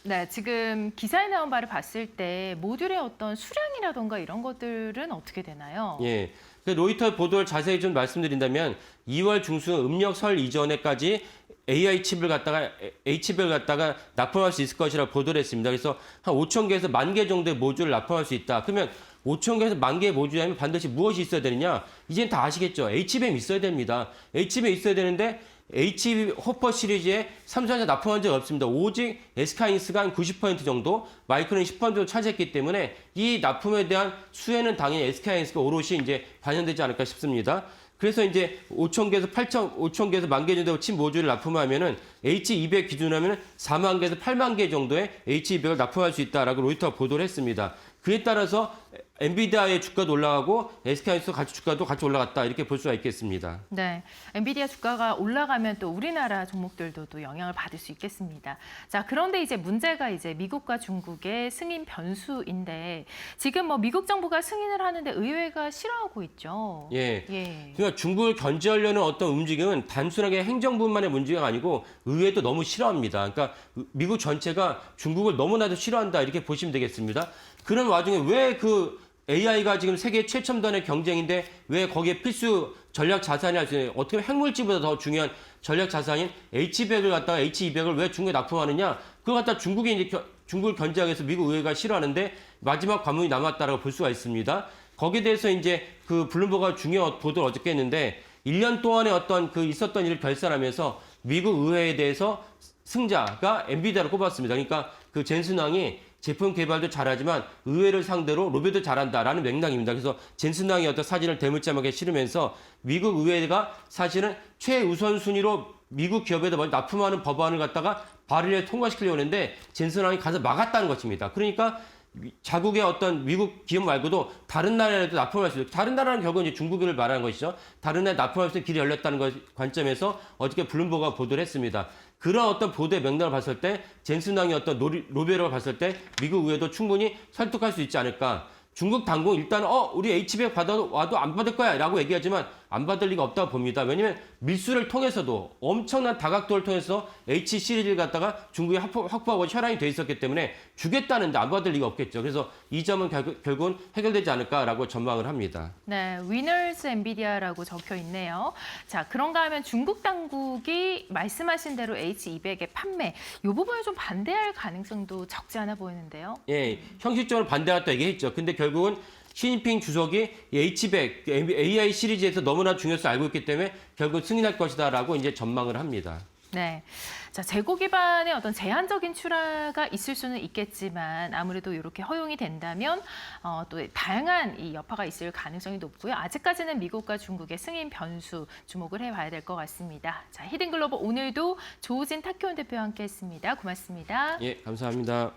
네, 지금 기사에 나온 바를 봤을 때 모듈의 어떤 수량이라던가 이런 것들은 어떻게 되나요? 예. 그 로이터 보도를 자세히 좀 말씀드린다면 2월 중순 음력 설 이전에까지 AI 칩을 갖다가 H칩을 갖다가 납품할 수 있을 것이라고 보도를 했습니다. 그래서 한 5,000개에서 10,000개 정도의 모듈을 납품할 수 있다. 그러면 5,000개에서 10,000개의 모듈이면 반드시 무엇이 있어야 되느냐? 이제는 다 아시겠죠? HBM 있어야 됩니다. HBM 있어야 되는데 HB 호퍼 시리즈에 삼성전자 납품한 적이 없습니다. 오직 SK하이닉스가 한 90% 정도, 마이크론이 10% 정도 차지했기 때문에 이 납품에 대한 수혜는 당연히 SK하이닉스가 오롯이 이제 반영되지 않을까 싶습니다. 그래서 이제 5,000개에서 5,000개에서 10,000개 정도 칩 모듈을 납품하면은 H200 기준으로 하면은 40,000개에서 80,000개 정도의 H200을 납품할 수 있다라고 로이터가 보도를 했습니다. 그에 따라서 엔비디아의 주가도 올라가고 SK하이닉스 같이 주가도 같이 올라갔다 이렇게 볼 수가 있겠습니다. 네, 엔비디아 주가가 올라가면 또 우리나라 종목들도 또 영향을 받을 수 있겠습니다. 자, 그런데 이제 문제가 이제 미국과 중국의 승인 변수인데 지금 뭐 미국 정부가 승인을 하는데 의회가 싫어하고 있죠. 예. 예. 그러니까 중국을 견제하려는 어떤 움직임은 단순하게 행정부만의 문제가 아니고 의회도 너무 싫어합니다. 그러니까 미국 전체가 중국을 너무나도 싫어한다 이렇게 보시면 되겠습니다. 그런 와중에 왜 그 AI가 지금 세계 최첨단의 경쟁인데 왜 거기에 필수 전략 자산이 할 수 있는, 어떻게 보면 핵물질보다 더 중요한 전략 자산인 H100을 갖다가 H200을 왜 중국에 납품하느냐? 그걸 갖다 중국이 이제 중국을 견제하기 위해서 미국 의회가 싫어하는데 마지막 관문이 남았다라고 볼 수가 있습니다. 거기에 대해서 이제 그 블룸버그가 중요한 보도를 어저께 했는데 1년 동안에 어떤 그 있었던 일을 결산하면서 미국 의회에 대해서 승자가 엔비디아를 꼽았습니다. 그러니까 그 젠슨왕이 제품 개발도 잘하지만 의회를 상대로 로비도 잘한다라는 맥락입니다. 그래서 젠슨왕이 어떤 사진을 대문짝하게 실으면서 미국 의회가 사실은 최우선 순위로 미국 기업에다 먼저 납품하는 법안을 갖다가 발의를 통과시키려고 했는데 젠슨왕이 가서 막았다는 것입니다. 그러니까 자국의 어떤 미국 기업 말고도 다른 나라에도 납품할 수 있고, 다른 나라는 결국은 이제 중국을 말하는 것이죠. 다른 나라에 납품할 수 있는 길이 열렸다는 관점에서 어저께 블룸버그가 보도를 했습니다. 그런 어떤 보도의 맥락을 봤을 때 젠슨왕의 어떤 로비라고 봤을 때 미국 의회도 충분히 설득할 수 있지 않을까. 중국 당국은 일단 우리 H100 받아와도 안 받을 거야 라고 얘기하지만 안 받을 리가 없다고 봅니다. 왜냐하면 밀수를 통해서도 엄청난 다각도를 통해서 H 시리즈를 갖다가 중국이 확보하고 혈안이 돼 있었기 때문에 주겠다는데 안 받을 리가 없겠죠. 그래서 이 점은 결국은 해결되지 않을까라고 전망을 합니다. 네, 위너스 엔비디아라고 적혀 있네요. 자, 그런가 하면 중국 당국이 말씀하신 대로 H200의 판매, 이 부분을 좀 반대할 가능성도 적지 않아 보이는데요. 예, 형식적으로 반대하겠다 얘기했죠. 근데 결국은 시진핑 주석이 H100 AI 시리즈에서 너무나 중요성을 알고 있기 때문에 결국 승인할 것이다라고 이제 전망을 합니다. 네. 자, 재고 기반의 어떤 제한적인 출하가 있을 수는 있겠지만 아무래도 이렇게 허용이 된다면 또 다양한 이 여파가 있을 가능성이 높고요. 아직까지는 미국과 중국의 승인 변수 주목을 해봐야 될 것 같습니다. 자, 히든글로벌 오늘도 조우진 타키온 대표와 함께했습니다. 고맙습니다. 예, 감사합니다.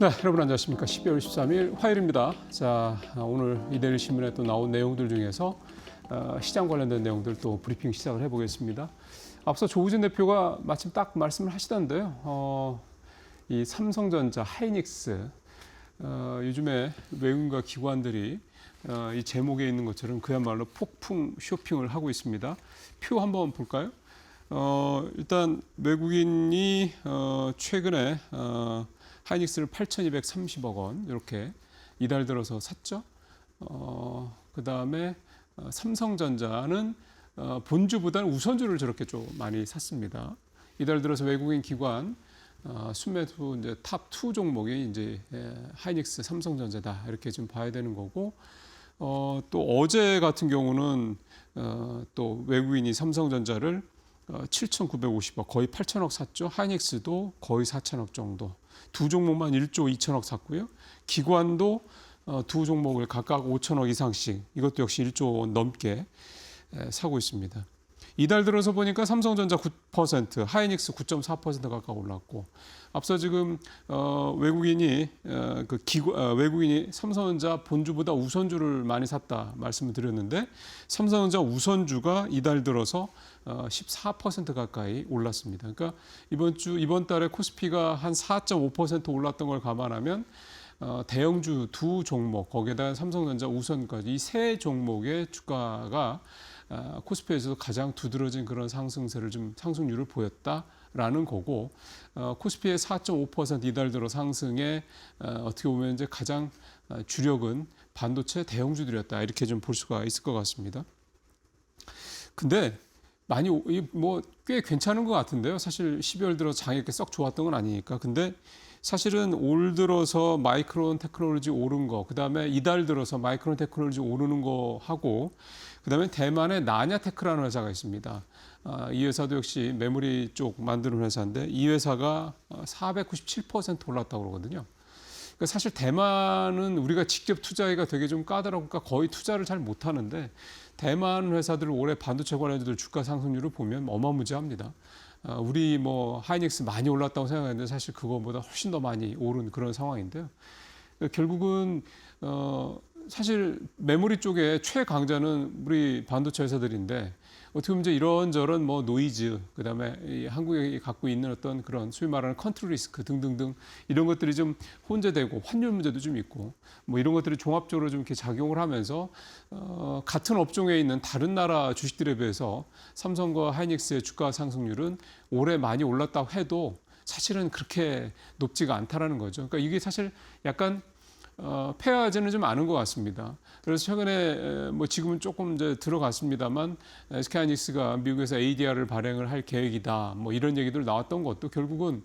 네, 여러분 안녕하십니까. 12월 13일 화요일입니다. 자, 오늘 이데일리 신문에 또 나온 내용들 중에서 시장 관련된 내용들 또 브리핑 시작을 해보겠습니다. 앞서 조우진 대표가 마침 딱 말씀을 하시던데요. 이 삼성전자, 하이닉스, 요즘에 외국인과 기관들이 이 제목에 있는 것처럼 그야말로 폭풍 쇼핑을 하고 있습니다. 표 한번 볼까요? 일단 외국인이 최근에 하이닉스를 8,230억 원 이렇게 이달 들어서 샀죠. 그다음에 삼성전자는 본주보다는 우선주를 저렇게 좀 많이 샀습니다. 이달 들어서 외국인 기관 순매수 이제 탑 2 종목이 이제 하이닉스, 삼성전자다 이렇게 좀 봐야 되는 거고, 또 어제 같은 경우는 또 외국인이 삼성전자를 7,950억, 거의 8천억 샀죠. 하이닉스도 거의 4천억 정도. 두 종목만 1조 2천억 샀고요. 기관도 두 종목을 각각 5천억 이상씩, 이것도 역시 1조 넘게 사고 있습니다. 이달 들어서 보니까 삼성전자 9%, 하이닉스 9.4% 가까이 올랐고, 앞서 지금 외국인이 외국인이 삼성전자 본주보다 우선주를 많이 샀다 말씀을 드렸는데, 삼성전자 우선주가 이달 들어서 14% 가까이 올랐습니다. 그러니까 이번 달에 코스피가 한 4.5% 올랐던 걸 감안하면 대형주 두 종목, 거기에다 삼성전자 우선까지 이 세 종목의 주가가 코스피에서 가장 두드러진 그런 상승률을 보였다라는 거고, 코스피의 4.5% 이달 들어 상승에 어떻게 보면 이제 가장 주력은 반도체 대형주들이었다, 이렇게 좀 볼 수가 있을 것 같습니다. 근데 많이 꽤 괜찮은 것 같은데요. 사실 12월 들어 장이 이렇게 썩 좋았던 건 아니니까. 근데 사실은 올 들어서 마이크론 테크놀로지 오른 거, 그다음에 이달 들어서 마이크론 테크놀로지 오르는 거 하고, 그다음에 대만의 나냐테크라는 회사가 있습니다. 이 회사도 역시 메모리 쪽 만드는 회사인데, 이 회사가 497% 올랐다고 그러거든요. 그러니까 사실 대만은 우리가 직접 투자하기가 되게 좀 까다로우니까 거의 투자를 잘 못하는데, 대만 회사들 올해 반도체 관련주들 주가 상승률을 보면 어마무지합니다. 우리 뭐 하이닉스 많이 올랐다고 생각했는데 사실 그거보다 훨씬 더 많이 오른 그런 상황인데요. 결국은 사실 메모리 쪽에 최강자는 우리 반도체 회사들인데 어떻게 보면 이제 이런저런 뭐 노이즈, 그다음에 이 한국이 갖고 있는 어떤 그런 소위 말하는 컨트롤 리스크 등등등 이런 것들이 좀 혼재되고 환율 문제도 좀 있고 뭐 이런 것들이 종합적으로 좀 이렇게 작용을 하면서 같은 업종에 있는 다른 나라 주식들에 비해서 삼성과 하이닉스의 주가 상승률은 올해 많이 올랐다고 해도 사실은 그렇게 높지가 않다라는 거죠. 그러니까 이게 사실 약간 폐하지는 좀 않은 것 같습니다. 그래서 최근에 뭐 지금은 조금 이제 들어갔습니다만 SK하이닉스가 미국에서 ADR을 발행을 할 계획이다. 뭐 이런 얘기들 나왔던 것도 결국은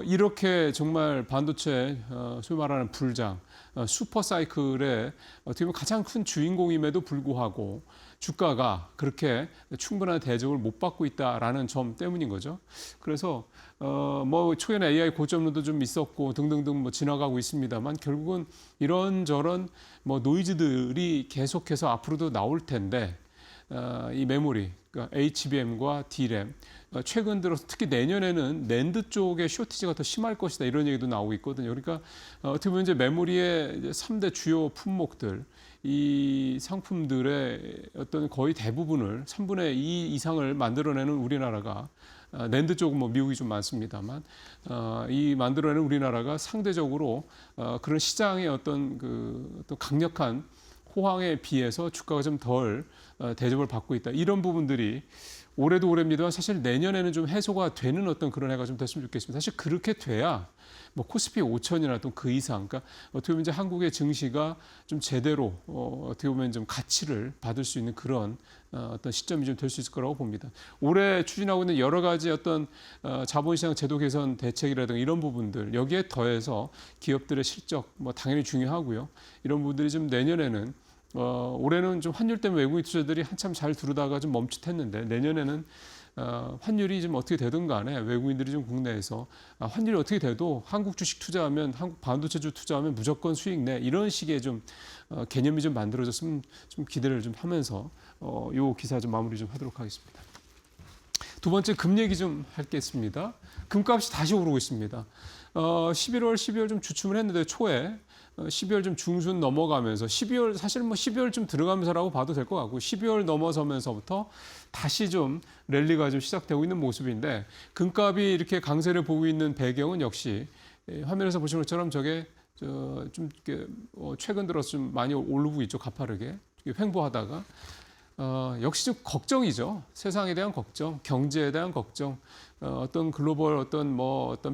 이렇게 정말 반도체 소위 말하는 불장 슈퍼 사이클의 어떻게 보면 가장 큰 주인공임에도 불구하고 주가가 그렇게 충분한 대접을 못 받고 있다라는 점 때문인 거죠. 그래서 뭐 초기에는 AI 고점론도 좀 있었고 등등등 뭐 지나가고 있습니다만 결국은 이런저런 뭐 노이즈들이 계속해서 앞으로도 나올 텐데 이 메모리, 그러니까 HBM과 DRAM 최근 들어서 특히 내년에는 낸드 쪽의 쇼티지가 더 심할 것이다 이런 얘기도 나오고 있거든요. 그러니까 어떻게 보면 이제 메모리의 3대 주요 품목들 이 상품들의 어떤 거의 대부분을 3분의 2 이상을 만들어내는 우리나라가 낸드 쪽은 뭐 미국이 좀 많습니다만 이 만들어내는 우리나라가 상대적으로 그런 시장의 어떤 또 강력한 호황에 비해서 주가가 좀 덜 대접을 받고 있다. 이런 부분들이 올해도 올해입니다만 사실 내년에는 좀 해소가 되는 어떤 그런 해가 좀 됐으면 좋겠습니다. 사실 그렇게 돼야 뭐 코스피 5천이나 또 그 이상, 그러니까 어떻게 보면 이제 한국의 증시가 좀 제대로 어떻게 보면 좀 가치를 받을 수 있는 그런 어떤 시점이 좀 될 수 있을 거라고 봅니다. 올해 추진하고 있는 여러 가지 어떤 자본시장 제도 개선 대책이라든가 이런 부분들 여기에 더해서 기업들의 실적 뭐 당연히 중요하고요. 이런 부분들이 좀 내년에는 올해는 좀 환율 때문에 외국인 투자들이 한참 잘 두르다가 좀 멈칫했는데 내년에는 환율이 좀 어떻게 되든 간에 외국인들이 좀 국내에서 환율이 어떻게 돼도 한국 주식 투자하면 한국 반도체주 투자하면 무조건 수익 내 이런 식의 좀 개념이 좀 만들어졌으면 좀 기대를 좀 하면서 요 기사 좀 마무리 좀 하도록 하겠습니다. 두 번째 금 얘기 좀 하겠습니다. 금값이 다시 오르고 있습니다. 11월, 12월 좀 주춤을 했는데 초에 12월 좀 중순 넘어가면서 12월 사실 뭐 12월 좀 들어가면서라고 봐도 될 것 같고 12월 넘어서면서부터 다시 좀 랠리가 좀 시작되고 있는 모습인데 금값이 이렇게 강세를 보고 있는 배경은 역시 화면에서 보시는 것처럼 저게 좀 이렇게 최근 들어서 좀 많이 오르고 있죠. 가파르게 횡보하다가 역시 좀 걱정이죠. 세상에 대한 걱정, 경제에 대한 걱정, 어떤 글로벌 어떤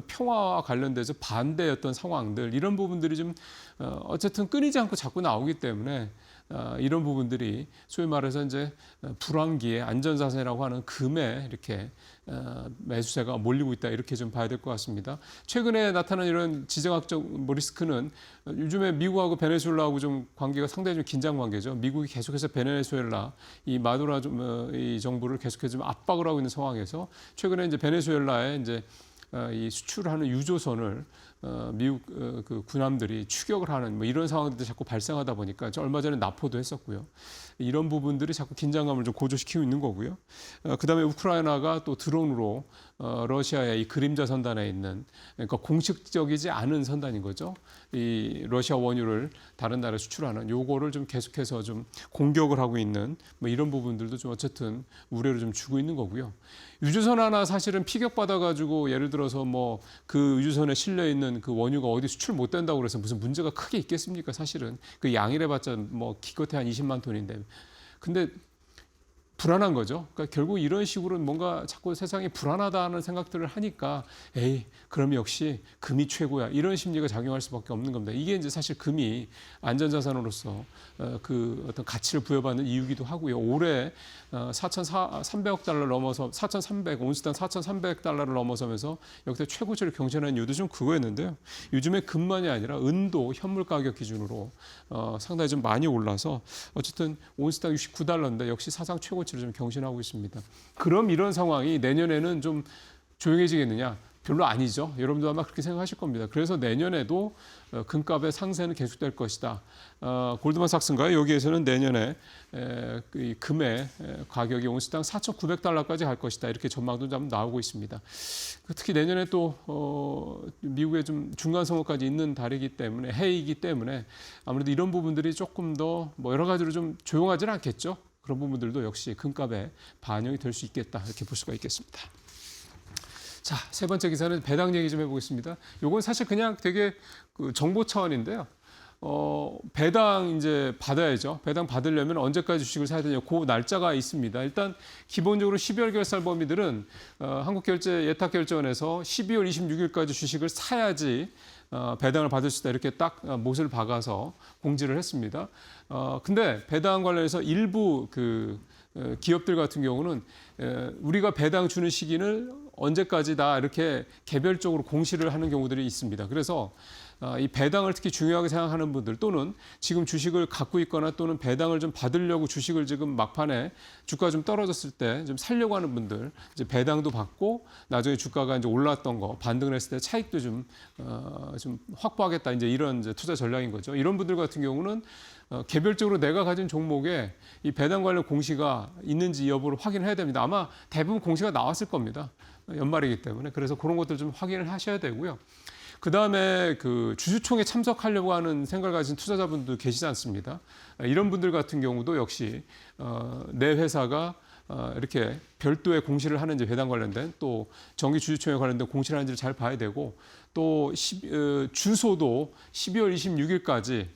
평화와 관련돼서 반대의 어떤 상황들 이런 부분들이 좀 어쨌든 끊이지 않고 자꾸 나오기 때문에 이런 부분들이 소위 말해서 이제 불황기에 안전자산이라고 하는 금에 이렇게 매수세가 몰리고 있다 이렇게 좀 봐야 될 것 같습니다. 최근에 나타난 이런 지정학적 뭐 리스크는 요즘에 미국하고 베네수엘라하고 좀 관계가 상당히 좀 긴장 관계죠. 미국이 계속해서 베네수엘라 이 마두라 이 정부를 계속해서 좀 압박을 하고 있는 상황에서 최근에 이제 베네수엘라에 이제 이 수출하는 유조선을 미국 그 군함들이 추격을 하는 뭐 이런 상황들이 자꾸 발생하다 보니까 얼마 전에 나포도 했었고요. 이런 부분들이 자꾸 긴장감을 좀 고조시키고 있는 거고요. 그다음에 우크라이나가 또 드론으로 러시아의 이 그림자 선단에 있는 그러니까 공식적이지 않은 선단인 거죠. 이 러시아 원유를 다른 나라에 수출하는 요거를 좀 계속해서 좀 공격을 하고 있는 뭐 이런 부분들도 좀 어쨌든 우려를 좀 주고 있는 거고요. 유조선 하나 사실은 피격받아 가지고 예를 들어서 뭐 그 유조선에 실려 있는 그 원유가 어디 수출 못 된다고 그래서 무슨 문제가 크게 있겠습니까? 사실은 그 양이래봤자 뭐 기껏해 한 20만 톤인데 근데 불안한 거죠. 그러니까 결국 이런 식으로 뭔가 자꾸 세상이 불안하다는 생각들을 하니까 에이 그럼 역시 금이 최고야 이런 심리가 작용할 수밖에 없는 겁니다. 이게 이제 사실 금이 안전자산으로서 그 어떤 가치를 부여받는 이유기도 하고요. 올해 4,300억 달러 넘어서 4,300 온스당 4,300달러를 넘어서면서 역대 최고치를 경신한 이유도 좀 그거였는데요. 요즘에 금만이 아니라 은도 현물 가격 기준으로 상당히 좀 많이 올라서 어쨌든 온스당 69달러인데 역시 사상 최고치를 좀 경신하고 있습니다. 그럼 이런 상황이 내년에는 좀 조용해지겠느냐? 별로 아니죠. 여러분도 아마 그렇게 생각하실 겁니다. 그래서 내년에도 금값의 상세는 계속될 것이다. 골드만삭스인가요? 여기에서는 내년에 이 금의 가격이 온스당 4,900달러까지 갈 것이다. 이렇게 전망도 좀 나오고 있습니다. 특히 내년에 또 미국의 좀 중간 선거까지 있는 달이기 때문에 해이기 때문에 아무래도 이런 부분들이 조금 더 뭐 여러 가지로 좀 조용하지는 않겠죠. 그런 부분들도 역시 금값에 반영이 될 수 있겠다. 이렇게 볼 수가 있겠습니다. 자, 세 번째 기사는 배당 얘기 좀 해보겠습니다. 요건 사실 그냥 되게 그 정보 차원인데요. 배당 이제 받아야죠. 배당 받으려면 언제까지 주식을 사야 되냐, 그 날짜가 있습니다. 일단 기본적으로 12월 결산 범위들은 한국결제 예탁결제원에서 12월 26일까지 주식을 사야지 배당을 받을 수 있다. 이렇게 딱 못을 박아서 공지를 했습니다. 근데 배당 관련해서 일부 기업들 같은 경우는 우리가 배당 주는 시기를 언제까지다 이렇게 개별적으로 공시를 하는 경우들이 있습니다. 그래서 이 배당을 특히 중요하게 생각하는 분들 또는 지금 주식을 갖고 있거나 또는 배당을 좀 받으려고 주식을 지금 막판에 주가 좀 떨어졌을 때 좀 살려고 하는 분들 이제 배당도 받고 나중에 주가가 이제 올랐던 거 반등을 했을 때 차익도 좀 확보하겠다 이제 이런 이제 투자 전략인 거죠. 이런 분들 같은 경우는 개별적으로 내가 가진 종목에 이 배당 관련 공시가 있는지 여부를 확인해야 됩니다. 아마 대부분 공시가 나왔을 겁니다. 연말이기 때문에. 그래서 그런 것들 좀 확인을 하셔야 되고요. 그다음에 주주총회 참석하려고 하는 생각을 가진 투자자분들 계시지 않습니다. 이런 분들 같은 경우도 역시 내 회사가 이렇게 별도의 공시를 하는지 배당 관련된 또 정기 주주총회 관련된 공시를 하는지를 잘 봐야 되고 또 주소도 12월 26일까지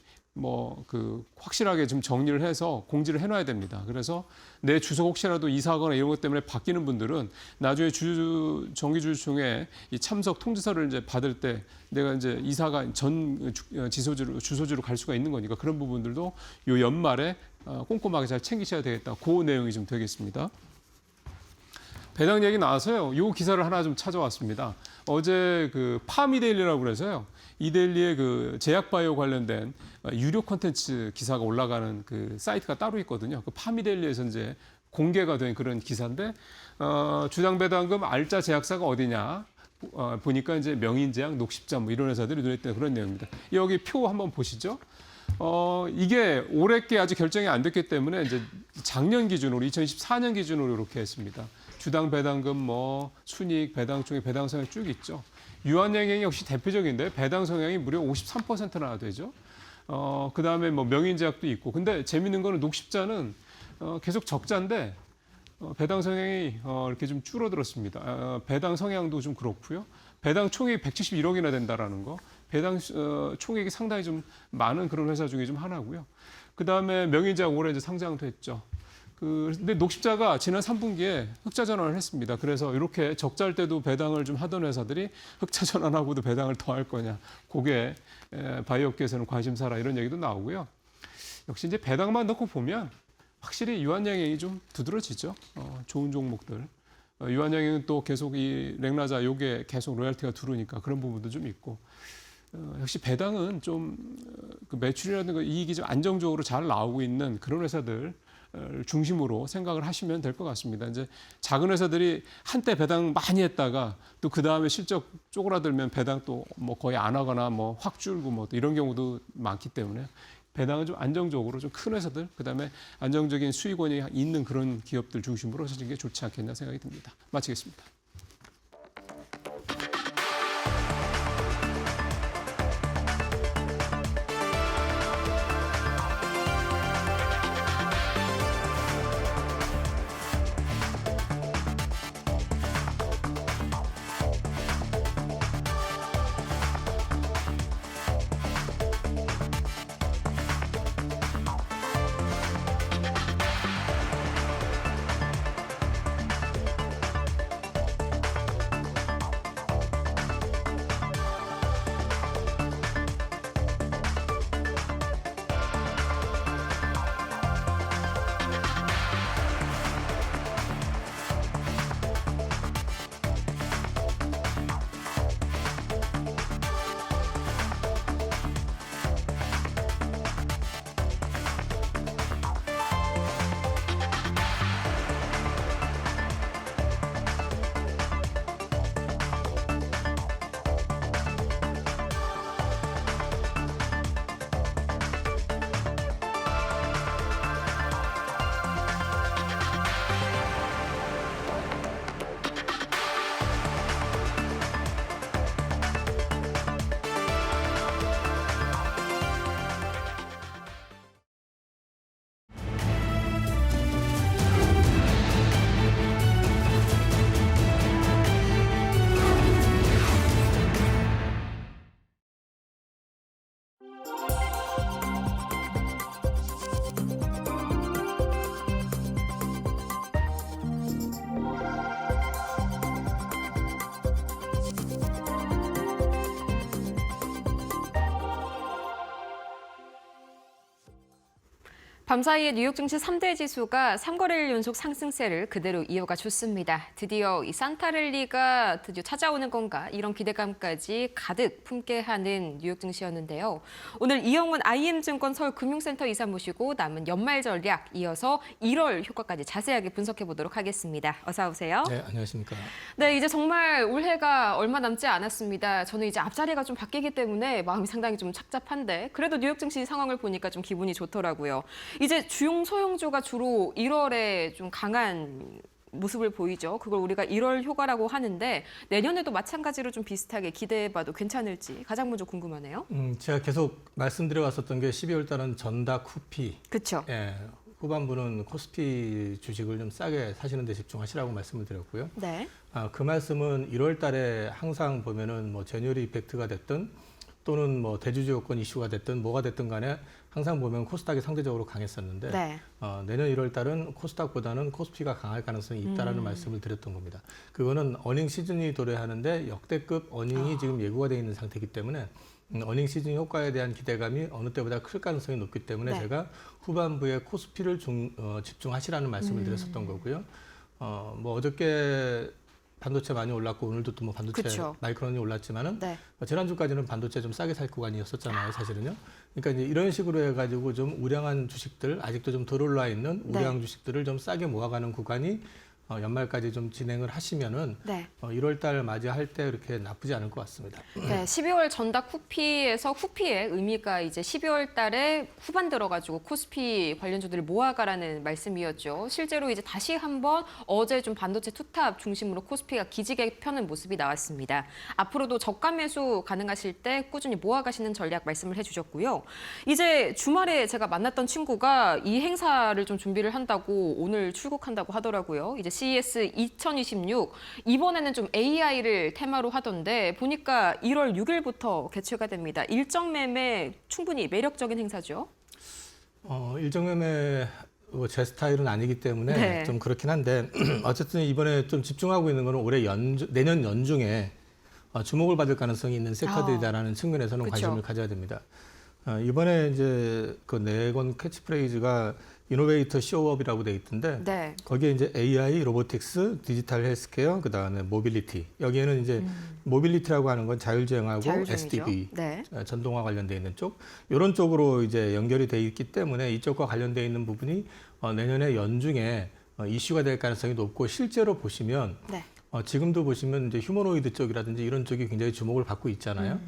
확실하게 좀 정리를 해서 공지를 해놔야 됩니다. 그래서 내 주소 혹시라도 이사하거나 이런 것 때문에 바뀌는 분들은 나중에 정기 주주총회 이 참석 통지서를 이제 받을 때 내가 이제 이사가 전 주소지로 갈 수가 있는 거니까 그런 부분들도 요 연말에 꼼꼼하게 잘 챙기셔야 되겠다. 그 내용이 좀 되겠습니다. 배당 얘기 나와서요. 요 기사를 하나 좀 찾아왔습니다. 어제 파미데일리라고 그래서요. 이데일리의 제약바이오 관련된 유료 콘텐츠 기사가 올라가는 사이트가 따로 있거든요. 파미데일리에서 이제 공개가 된 그런 기사인데 주당 배당금 알짜 제약사가 어디냐 보니까 이제 명인제약, 녹십자 뭐 이런 회사들이 눈에 띄는 그런 내용입니다. 여기 표 한번 보시죠. 이게 올해께 아직 결정이 안 됐기 때문에 이제 작년 기준으로 2024년 기준으로 이렇게 했습니다. 주당 배당금, 순이익, 배당 중에 배당 성향 쭉 있죠. 유한양행이 역시 대표적인데 배당 성향이 무려 53%나 되죠. 그 다음에 명인제약도 있고. 근데 재밌는 거는 녹십자는 계속 적자인데 배당 성향이 이렇게 좀 줄어들었습니다. 배당 성향도 좀 그렇고요. 배당 총액이 171억이나 된다라는 거. 배당 총액이 상당히 좀 많은 그런 회사 중에 좀 하나고요. 그 다음에 명인제약 올해 이제 상장도 했죠. 근데 녹십자가 지난 3분기에 흑자 전환을 했습니다. 그래서 이렇게 적자일 때도 배당을 좀 하던 회사들이 흑자 전환하고도 배당을 더 할 거냐. 그게 바이오업계에서는 관심사라 이런 얘기도 나오고요. 역시 이제 배당만 넣고 보면 확실히 유한양행이 좀 두드러지죠. 좋은 종목들. 유한양행은 또 계속 이 렉나자 요게 계속 로열티가 들어오니까 그런 부분도 좀 있고. 역시 배당은 좀 매출이라든가 이익이 좀 안정적으로 잘 나오고 있는 그런 회사들 중심으로 생각을 하시면 될 것 같습니다. 이제 작은 회사들이 한때 배당 많이 했다가 또 그 다음에 실적 쪼그라들면 배당 또 거의 안 하거나 확 줄고 또 이런 경우도 많기 때문에 배당은 좀 안정적으로 좀 큰 회사들 그다음에 안정적인 수익원이 있는 그런 기업들 중심으로 하시는 게 좋지 않겠나 생각이 듭니다. 마치겠습니다. 밤사이에 뉴욕 증시 3대 지수가 3거래일 연속 상승세를 그대로 이어가 줬습니다. 드디어 이 산타랠리가 드디어 찾아오는 건가 이런 기대감까지 가득 품게 하는 뉴욕 증시였는데요. 오늘 이영훈 IM증권 서울금융센터 이사 모시고 남은 연말 전략 이어서 1월 효과까지 자세하게 분석해 보도록 하겠습니다. 어서 오세요. 네, 안녕하십니까. 네, 이제 정말 올해가 얼마 남지 않았습니다. 저는 이제 앞자리가 좀 바뀌기 때문에 마음이 상당히 좀 착잡한데 그래도 뉴욕 증시 상황을 보니까 좀 기분이 좋더라고요. 이제 주용 소형주가 주로 1월에 좀 강한 모습을 보이죠. 그걸 우리가 1월 효과라고 하는데 내년에도 마찬가지로 좀 비슷하게 기대해봐도 괜찮을지 가장 먼저 궁금하네요. 제가 계속 말씀드려 왔었던 게 12월 달은 전다 쿠피. 그렇죠. 예, 후반부는 코스피 주식을 좀 싸게 사시는 데 집중하시라고 말씀을 드렸고요. 네. 그 말씀은 1월 달에 항상 보면은 뭐 제뉴얼리 이펙트가 됐든 또는 뭐 대주주 요건 이슈가 됐든 뭐가 됐든 간에 항상 보면 코스닥이 상대적으로 강했었는데 네. 내년 1월 달은 코스닥보다는 코스피가 강할 가능성이 있다라는 말씀을 드렸던 겁니다. 그거는 어닝 시즌이 도래하는데 역대급 어닝이 지금 예고가 되어 있는 상태이기 때문에 어닝 시즌 효과에 대한 기대감이 어느 때보다 클 가능성이 높기 때문에 네. 제가 후반부에 코스피를 집중하시라는 말씀을 드렸었던 거고요. 뭐 어저께 반도체 많이 올랐고 오늘도 또 뭐 반도체 그쵸. 마이크론이 올랐지만은 네. 지난주까지는 반도체 좀 싸게 살 구간이었었잖아요, 사실은요. 그러니까 이제 이런 식으로 해가지고 좀 우량한 주식들, 아직도 좀 덜 올라 있는 우량 주식들을 좀 싸게 모아가는 구간이 연말까지 좀 진행을 하시면은 네. 1월 달 맞이할 때 그렇게 나쁘지 않을 것 같습니다. 네, 12월 전닥 쿠피에서 쿠피의 의미가 이제 12월 달에 후반 들어가지고 코스피 관련주들을 모아가라는 말씀이었죠. 실제로 이제 다시 한번 어제 좀 반도체 투탑 중심으로 코스피가 기지개 펴는 모습이 나왔습니다. 앞으로도 저가 매수 가능하실 때 꾸준히 모아가시는 전략 말씀을 해주셨고요. 이제 주말에 제가 만났던 친구가 이 행사를 좀 준비를 한다고 오늘 출국한다고 하더라고요. 이제 CES 2026 이번에는 좀 AI를 테마로 하던데 보니까 1월 6일부터 개최가 됩니다. 일정 매매 충분히 매력적인 행사죠. 일정 매매 제 스타일은 아니기 때문에 네. 좀 그렇긴 한데 어쨌든 이번에 좀 집중하고 있는 거는 내년 연중에 주목을 받을 가능성이 있는 섹터들이다라는 측면에서는 그쵸. 관심을 가져야 됩니다. 이번에 이제 그 네건 캐치프레이즈가 이노베이터 쇼업이라고 돼 있던데 네. 거기에 이제 AI, 로보틱스, 디지털 헬스케어, 그다음에 모빌리티. 여기에는 이제 모빌리티라고 하는 건 자율주행하고 자율주행이죠. SDV, 네. 전동화 관련돼 있는 쪽 이런 쪽으로 이제 연결이 돼 있기 때문에 이쪽과 관련돼 있는 부분이 내년에 연중에 이슈가 될 가능성이 높고 실제로 보시면 네. 지금도 보시면 이제 휴머노이드 쪽이라든지 이런 쪽이 굉장히 주목을 받고 있잖아요.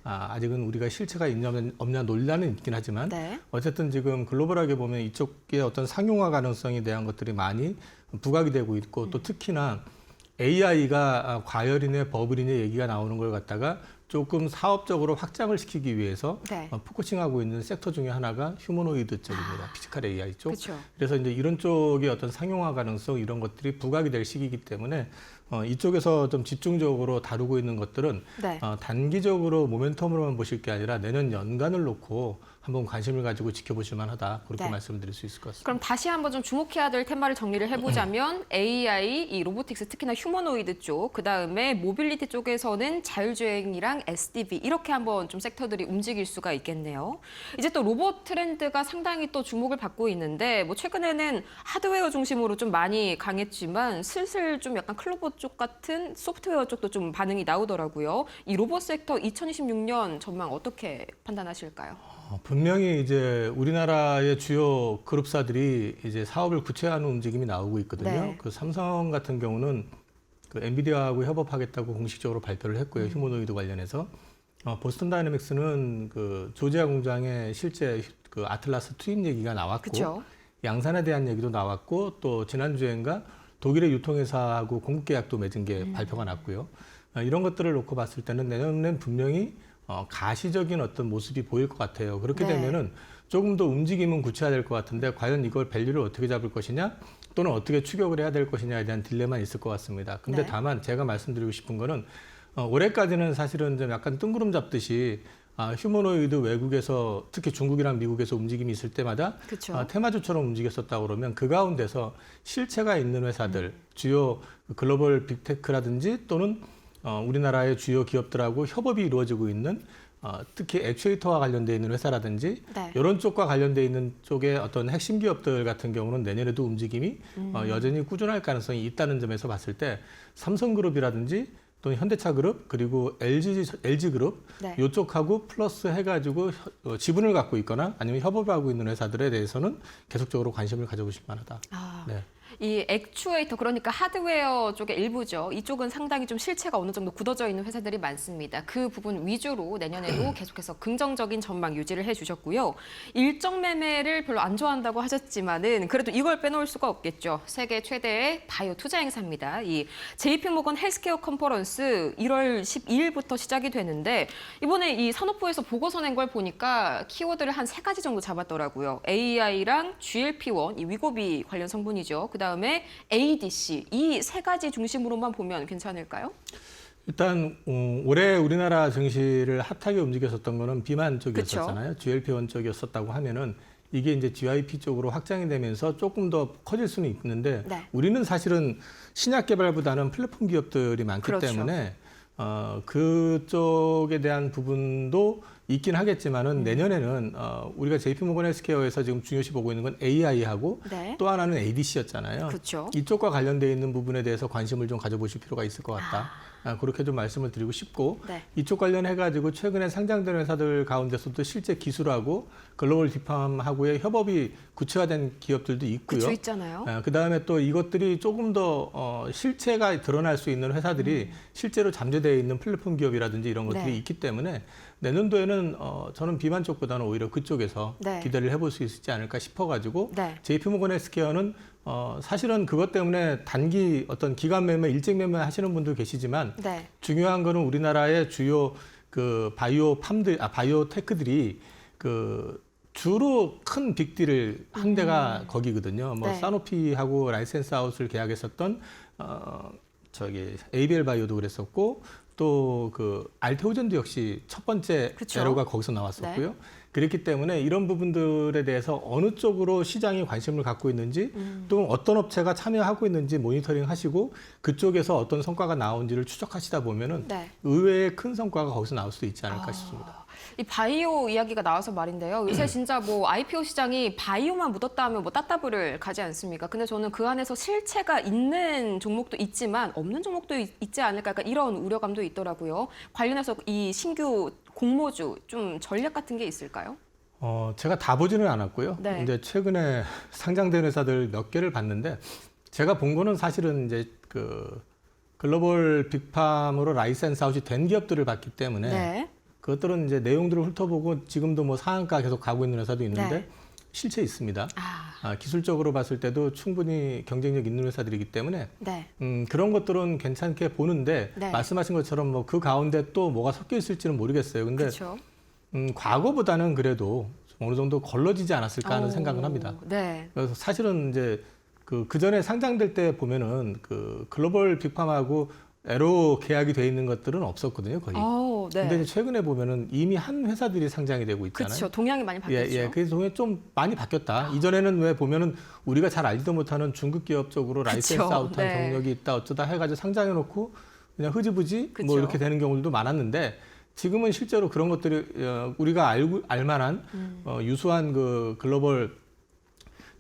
아직은 우리가 실체가 있냐 없냐 논란은 있긴 하지만 네. 어쨌든 지금 글로벌하게 보면 이쪽의 어떤 상용화 가능성에 대한 것들이 많이 부각이 되고 있고 또 특히나 AI가 과열이네 버블이네 얘기가 나오는 걸 갖다가 조금 사업적으로 확장을 시키기 위해서 네. 포커싱하고 있는 섹터 중에 하나가 휴머노이드 쪽입니다. 피지컬 AI 쪽. 그렇죠. 그래서 이제 이런 쪽의 어떤 상용화 가능성 이런 것들이 부각이 될 시기이기 때문에 이쪽에서 좀 집중적으로 다루고 있는 것들은 네. 단기적으로 모멘텀으로만 보실 게 아니라 내년 연간을 놓고 한번 관심을 가지고 지켜보실 만하다 그렇게 네. 말씀드릴 수 있을 것 같습니다. 그럼 다시 한번 좀 주목해야 될 테마를 정리를 해보자면 AI, 이 로보틱스 특히나 휴머노이드 쪽, 그다음에 모빌리티 쪽에서는 자율주행이랑 SDV 이렇게 한번 좀 섹터들이 움직일 수가 있겠네요. 이제 또 로봇 트렌드가 상당히 또 주목을 받고 있는데 뭐 최근에는 하드웨어 중심으로 좀 많이 강했지만 슬슬 좀 약간 클로버 쪽 같은 소프트웨어 쪽도 좀 반응이 나오더라고요. 이 로봇 섹터 2026년 전망 어떻게 판단하실까요? 분명히 이제 우리나라의 주요 그룹사들이 이제 사업을 구체화하는 움직임이 나오고 있거든요. 네. 그 삼성 같은 경우는 그 엔비디아하고 협업하겠다고 공식적으로 발표를 했고요. 휴머노이드 관련해서. 보스턴 다이내믹스는 그 조지아 공장의 실제 그 아틀라스 투입 얘기가 나왔고 그렇죠. 양산에 대한 얘기도 나왔고 또 지난주엔가 독일의 유통회사하고 공급 계약도 맺은 게 발표가 났고요. 이런 것들을 놓고 봤을 때는 내년엔 분명히 가시적인 어떤 모습이 보일 것 같아요. 그렇게 네. 되면은 조금 더 움직임은 구체화될 것 같은데 과연 이걸 밸류를 어떻게 잡을 것이냐 또는 어떻게 추격을 해야 될 것이냐에 대한 딜레마는 있을 것 같습니다. 근데 네. 다만 제가 말씀드리고 싶은 거는 올해까지는 사실은 좀 약간 뜬구름 잡듯이 휴머노이드 외국에서 특히 중국이랑 미국에서 움직임이 있을 때마다 그렇죠. 테마주처럼 움직였었다고 그러면 그 가운데서 실체가 있는 회사들, 주요 글로벌 빅테크라든지 또는 우리나라의 주요 기업들하고 협업이 이루어지고 있는 특히 액추에이터와 관련돼 있는 회사라든지 네. 이런 쪽과 관련돼 있는 쪽의 어떤 핵심 기업들 같은 경우는 내년에도 움직임이 여전히 꾸준할 가능성이 있다는 점에서 봤을 때 삼성그룹이라든지 또는 현대차그룹 그리고 LG그룹 네. 이쪽하고 플러스 해가지고 지분을 갖고 있거나 아니면 협업하고 있는 회사들에 대해서는 계속적으로 관심을 가져보실 만하다. 아, 네. 이 액추에이터 그러니까 하드웨어 쪽의 일부죠. 이쪽은 상당히 좀 실체가 어느 정도 굳어져 있는 회사들이 많습니다. 그 부분 위주로 내년에도 계속해서 긍정적인 전망 유지를 해주셨고요. 일정 매매를 별로 안 좋아한다고 하셨지만은 그래도 이걸 빼놓을 수가 없겠죠. 세계 최대의 바이오 투자 행사입니다. 이 JP모건 헬스케어 컨퍼런스 1월 12일부터 시작이 되는데 이번에 이 산업부에서 보고서 낸 걸 보니까 키워드를 한 3가지 정도 잡았더라고요. AI랑 GLP-1, 이 위고비 관련 성분이죠. 그다음에 ADC 이 3가지 중심으로만 보면 괜찮을까요? 일단 올해 우리나라 증시를 핫하게 움직였었던 거는 비만 쪽이었었잖아요. GLP-1 쪽이었었다고 하면은 이게 이제 GIP 쪽으로 확장이 되면서 조금 더 커질 수는 있는데 네. 우리는 사실은 신약 개발보다는 플랫폼 기업들이 많기 그렇죠. 때문에 그쪽에 대한 부분도 있긴 하겠지만은 내년에는 우리가 JP모건 헬스케어에서 지금 중요시 보고 있는 건 AI하고 네. 또 하나는 ADC였잖아요. 그렇죠. 이쪽과 관련되어 있는 부분에 대해서 관심을 좀 가져보실 필요가 있을 것 같다. 그렇게 좀 말씀을 드리고 싶고 네. 이쪽 관련해가지고 최근에 상장된 회사들 가운데서도 실제 기술하고 글로벌 딥팜하고의 협업이 구체화된 기업들도 있고요. 그쵸 있잖아요. 그다음에 또 이것들이 조금 더 실체가 드러날 수 있는 회사들이 실제로 잠재되어 있는 플랫폼 기업이라든지 이런 것들이 네. 있기 때문에 내년도에는 저는 비만 쪽보다는 오히려 그쪽에서 네. 기대를 해볼 수 있지 않을까 싶어가지고 네. JP모건 헬스케어는 사실은 그것 때문에 단기 어떤 기간 매매, 일정 매매 하시는 분도 계시지만 네. 중요한 거는 우리나라의 주요 그 바이오 테크들이 그 주로 큰 빅딜을 한 데가 거기거든요. 뭐 네. 사노피하고 라이센스 아웃을 계약했었던 ABL 바이오도 그랬었고 또 그 알테오젠도 역시 첫 번째 그쵸. 에러가 거기서 나왔었고요. 그렇기 때문에 이런 부분들에 대해서 어느 쪽으로 시장이 관심을 갖고 있는지 또 어떤 업체가 참여하고 있는지 모니터링 하시고 그쪽에서 어떤 성과가 나온지를 추적하시다 보면은 네. 의외의 큰 성과가 거기서 나올 수도 있지 않을까 싶습니다. 이 바이오 이야기가 나와서 말인데요. 요새 진짜 뭐 IPO 시장이 바이오만 묻었다 하면 뭐 따따블을 가지 않습니까? 근데 저는 그 안에서 실체가 있는 종목도 있지만 없는 종목도 있지 않을까 약간 이런 우려감도 있더라고요. 관련해서 이 신규 공모주 좀 전략 같은 게 있을까요? 제가 다 보지는 않았고요. 네. 이제 최근에 상장된 회사들 몇 개를 봤는데 제가 본 거는 사실은 이제 그 글로벌 빅팜으로 라이센스 아웃이 된 기업들을 봤기 때문에 네. 그것들은 이제 내용들을 훑어보고 지금도 뭐 상한가 계속 가고 있는 회사도 있는데 네. 실체 있습니다. 기술적으로 봤을 때도 충분히 경쟁력 있는 회사들이기 때문에 네. 그런 것들은 괜찮게 보는데 네. 말씀하신 것처럼 뭐 그 가운데 또 뭐가 섞여 있을지는 모르겠어요. 근데 그렇죠. 과거보다는 그래도 어느 정도 걸러지지 않았을까 하는 생각은 합니다. 네. 그래서 사실은 이제 그 전에 상장될 때 보면은 그 글로벌 빅팜하고 에로 계약이 돼 있는 것들은 없었거든요, 거의. 네. 근데 이제 최근에 보면은 이미 한 회사들이 상장이 되고 있잖아요. 그렇죠. 동향이 많이 바뀌었죠. 그래서 동향이 좀 많이 바뀌었다. 이전에는 왜 보면은 우리가 잘 알지도 못하는 중국 기업 쪽으로 라이센스 아웃한 네. 경력이 있다 어쩌다 해가지고 상장해놓고 그냥 흐지부지 그쵸. 뭐 이렇게 되는 경우들도 많았는데 지금은 실제로 그런 것들이 우리가 알만한 유수한 그 글로벌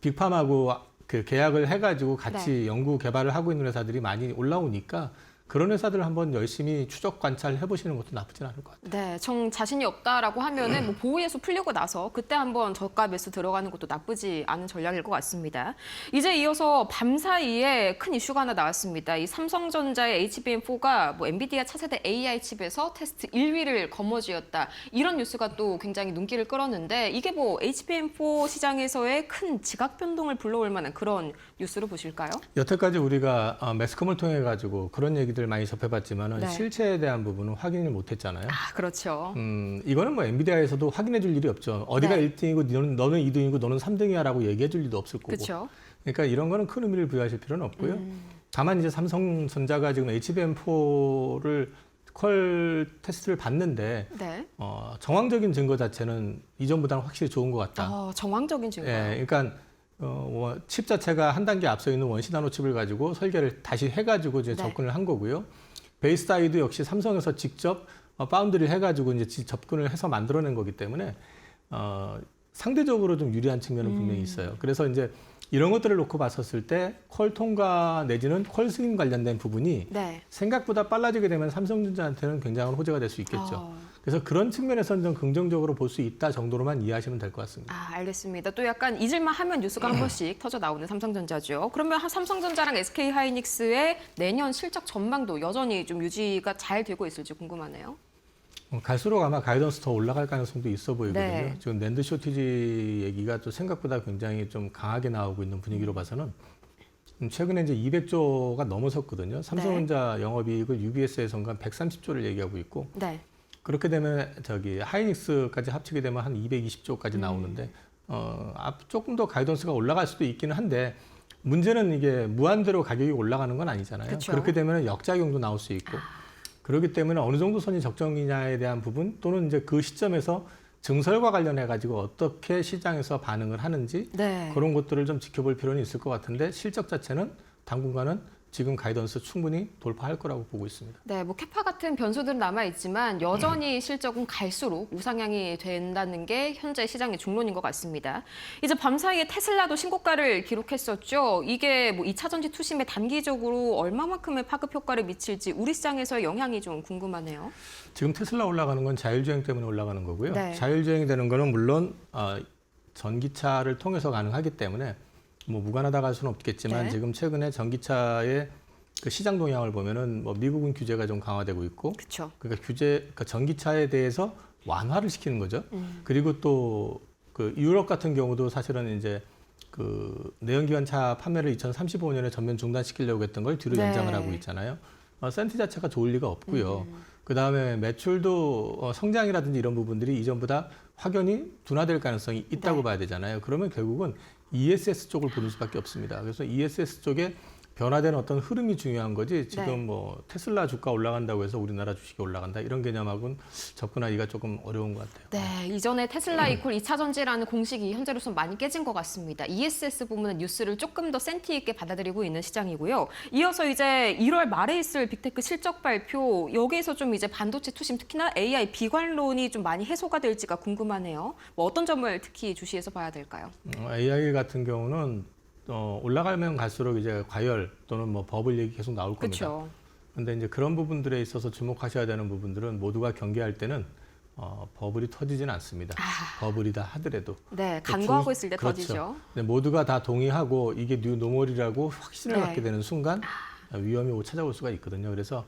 빅팜하고 그 계약을 해가지고 같이 연구 개발을 하고 있는 회사들이 많이 올라오니까 그런 회사들을 한번 열심히 추적 관찰해 보시는 것도 나쁘진 않을 것 같아요. 네, 정 자신이 없다라고 하면은 뭐 보호예수 풀리고 나서 그때 한번 저가 매수 들어가는 것도 나쁘지 않은 전략일 것 같습니다. 이제 이어서 밤 사이에 큰 이슈가 하나 나왔습니다. 이 삼성전자의 HBM4가 뭐 엔비디아 차세대 AI 칩에서 테스트 1위를 거머쥐었다. 이런 뉴스가 또 굉장히 눈길을 끌었는데 이게 뭐 HBM4 시장에서의 큰 지각 변동을 불러올 만한 그런 뉴스로 보실까요? 여태까지 우리가 매스컴을 통해 가지고 그런 얘기들 많이 접해봤지만은 네. 실체에 대한 부분은 확인을 못했잖아요. 그렇죠. 이거는 뭐 엔비디아에서도 확인해줄 일이 없죠. 어디가 네. 1등이고 너는 2등이고 너는 3등이야라고 얘기해줄 일도 없을 거고. 그렇죠. 그러니까 이런 거는 큰 의미를 부여하실 필요는 없고요. 다만 이제 삼성전자가 지금 HBM4를 퀄 테스트를 봤는데 네. 정황적인 증거 자체는 이전보다는 확실히 좋은 것 같다. 정황적인 증거요. 그러니까 칩 자체가 한 단계 앞서 있는 원시 나노 칩을 가지고 설계를 다시 해가지고 이제 네. 접근을 한 거고요. 베이스 다이도 역시 삼성에서 직접 파운드를 해가지고 이제 접근을 해서 만들어낸 거기 때문에 상대적으로 좀 유리한 측면은 분명히 있어요. 그래서 이제 이런 것들을 놓고 봤었을 때 퀄 통과 내지는 퀄 승인 관련된 부분이 네. 생각보다 빨라지게 되면 삼성전자한테는 굉장한 호재가 될 수 있겠죠. 그래서 그런 측면에서는 좀 긍정적으로 볼 수 있다 정도로만 이해하시면 될 것 같습니다. 알겠습니다. 또 약간 잊을만 하면 뉴스가 한 번씩 터져 나오는 삼성전자죠. 그러면 삼성전자랑 SK하이닉스의 내년 실적 전망도 여전히 좀 유지가 잘 되고 있을지 궁금하네요. 갈수록 아마 가이던스 더 올라갈 가능성도 있어 보이거든요. 네. 지금 낸드 쇼티지 얘기가 또 생각보다 굉장히 좀 강하게 나오고 있는 분위기로 봐서는 최근에 이제 200조가 넘어섰거든요. 삼성전자 영업이익을 UBS에서는 한 130조를 얘기하고 있고 네. 그렇게 되면 하이닉스까지 합치게 되면 한 220조까지 나오는데 조금 더 가이던스가 올라갈 수도 있기는 한데 문제는 이게 무한대로 가격이 올라가는 건 아니잖아요. 그쵸. 그렇게 되면 역작용도 나올 수 있고 그렇기 때문에 어느 정도 선이 적정이냐에 대한 부분 또는 이제 그 시점에서 증설과 관련해 가지고 어떻게 시장에서 반응을 하는지 네. 그런 것들을 좀 지켜볼 필요는 있을 것 같은데 실적 자체는 당분간은 지금 가이던스 충분히 돌파할 거라고 보고 있습니다. 네, 뭐 캐파 같은 변수들은 남아 있지만 여전히 실적은 갈수록 우상향이 된다는 게 현재 시장의 중론인 것 같습니다. 이제 밤사이에 테슬라도 신고가를 기록했었죠. 이게 뭐 2차 전지 투심에 단기적으로 얼마만큼의 파급 효과를 미칠지 우리 시장에서의 영향이 좀 궁금하네요. 지금 테슬라 올라가는 건 자율주행 때문에 올라가는 거고요. 네. 자율주행이 되는 거는 물론 전기차를 통해서 가능하기 때문에 뭐 무관하다고 할 수는 없겠지만 네. 지금 최근에 전기차의 그 시장 동향을 보면은 뭐 미국은 규제가 좀 강화되고 있고 그렇죠. 그러니까 전기차에 대해서 완화를 시키는 거죠. 그리고 또 그 유럽 같은 경우도 사실은 이제 그 내연기관차 판매를 2035년에 전면 중단시키려고 했던 걸 뒤로 네. 연장을 하고 있잖아요. 센티 자체가 좋을 리가 없고요. 그다음에 매출도 성장이라든지 이런 부분들이 이전보다 확연히 둔화될 가능성이 있다고 네. 봐야 되잖아요. 그러면 결국은 ESS 쪽을 보는 수밖에 없습니다. 그래서 ESS 쪽에 변화되는 어떤 흐름이 중요한 거지 지금 네. 뭐 테슬라 주가 올라간다고 해서 우리나라 주식이 올라간다 이런 개념하고는 접근하기가 조금 어려운 것 같아요. 네, 이전에 테슬라 이퀄 2차 전지라는 공식이 현재로서 많이 깨진 것 같습니다. ESS 부분은 뉴스를 조금 더 센티 있게 받아들이고 있는 시장이고요. 이어서 이제 1월 말에 있을 빅테크 실적 발표, 여기에서 좀 이제 반도체 투심, 특히나 AI 비관론이 좀 많이 해소가 될지가 궁금하네요. 뭐 어떤 점을 특히 주시해서 봐야 될까요? AI 같은 경우는 올라가면 갈수록 이제 과열 또는 뭐 버블 얘기 계속 나올 겁니다. 그렇죠. 근데 이제 그런 부분들에 있어서 주목하셔야 되는 부분들은 모두가 경계할 때는 버블이 터지진 않습니다. 버블이다 하더라도. 네, 간과하고 있을 때 그렇죠. 터지죠. 네, 모두가 다 동의하고 이게 뉴 노멀이라고 확신을 네. 갖게 되는 순간 위험이 찾아올 수가 있거든요. 그래서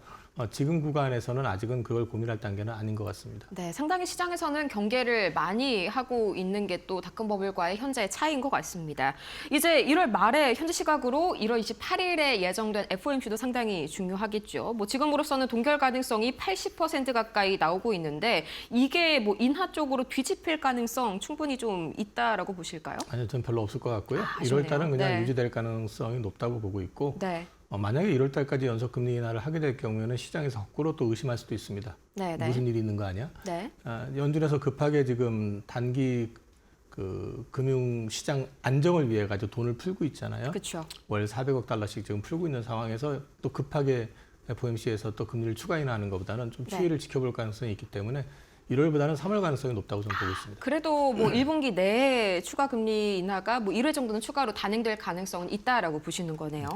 지금 구간에서는 아직은 그걸 고민할 단계는 아닌 것 같습니다. 네, 상당히 시장에서는 경계를 많이 하고 있는 게 또 닷컴버블과의 현재의 차이인 것 같습니다. 이제 1월 말에 현재 시각으로 1월 28일에 예정된 FOMC도 상당히 중요하겠죠. 뭐 지금으로서는 동결 가능성이 80% 가까이 나오고 있는데 이게 뭐 인하 쪽으로 뒤집힐 가능성 충분히 좀 있다라고 보실까요? 아니요, 전 별로 없을 것 같고요. 아쉽네요. 1월 달은 그냥 네. 유지될 가능성이 높다고 보고 있고 네. 만약에 1월 달까지 연속 금리 인하를 하게 될 경우에는 시장에서 거꾸로 또 의심할 수도 있습니다. 네, 네. 무슨 일이 있는 거 아니야? 네. 연준에서 급하게 지금 단기 그 금융 시장 안정을 위해 가지고 돈을 풀고 있잖아요. 그렇죠. 월 400억 달러씩 지금 풀고 있는 상황에서 또 급하게 FOMC에서 또 금리를 추가 인하하는 것보다는 좀 네. 추이를 지켜볼 가능성이 있기 때문에 1월보다는 3월 가능성이 높다고 저는 보고 있습니다. 그래도 뭐 1분기 내에 추가 금리 인하가 뭐 1회 정도는 추가로 단행될 가능성은 있다라고 보시는 거네요.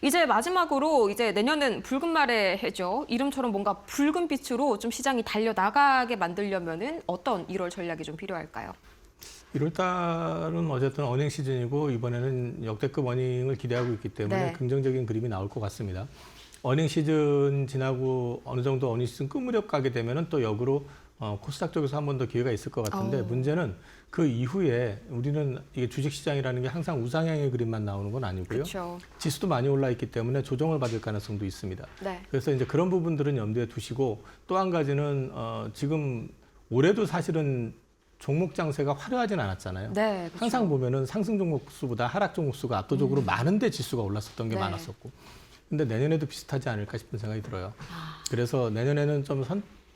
이제 마지막으로 이제 내년은 붉은 말의 해죠. 이름처럼 뭔가 붉은 빛으로 좀 시장이 달려나가게 만들려면은 어떤 1월 전략이 좀 필요할까요? 1월 달은 어쨌든 어닝 시즌이고 이번에는 역대급 어닝을 기대하고 있기 때문에 네. 긍정적인 그림이 나올 것 같습니다. 어닝 시즌 지나고 어느 정도 어닝 시즌 끝 무렵 가게 되면은 또 역으로 코스닥 쪽에서 한 번 더 기회가 있을 것 같은데 문제는 그 이후에 우리는 이게 주식시장이라는 게 항상 우상향의 그림만 나오는 건 아니고요. 그렇죠. 지수도 많이 올라 있기 때문에 조정을 받을 가능성도 있습니다. 네. 그래서 이제 그런 부분들은 염두에 두시고 또 한 가지는 지금 올해도 사실은 종목 장세가 화려하진 않았잖아요. 네. 그렇죠. 항상 보면은 상승 종목 수보다 하락 종목 수가 압도적으로 많은데 지수가 올랐었던 게 네. 많았었고. 근데 내년에도 비슷하지 않을까 싶은 생각이 들어요. 그래서 내년에는 좀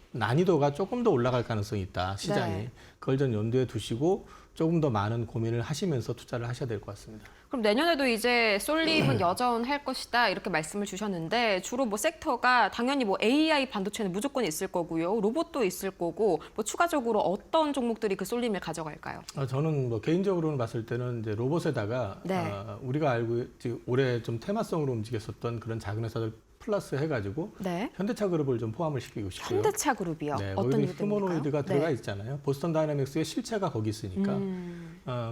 난이도가 조금 더 올라갈 가능성이 있다, 시장이. 네. 그걸 좀 염두에 두시고 조금 더 많은 고민을 하시면서 투자를 하셔야 될 것 같습니다. 그럼 내년에도 이제 쏠림은 여전할 것이다 이렇게 말씀을 주셨는데 주로 뭐 섹터가 당연히 뭐 AI 반도체는 무조건 있을 거고요. 로봇도 있을 거고 뭐 추가적으로 어떤 종목들이 그 쏠림을 가져갈까요? 저는 뭐 개인적으로는 봤을 때는 이제 로봇에다가 네. 우리가 알고 지금 올해 좀 테마성으로 움직였었던 그런 작은 회사들 플러스 해가지고 네. 현대차 그룹을 좀 포함을 시키고 싶고요. 현대차 그룹이요. 네, 어떤 거기 일들입니까? 휴머노이드가 들어가 네. 있잖아요. 보스턴 다이나믹스의 실체가 거기 있으니까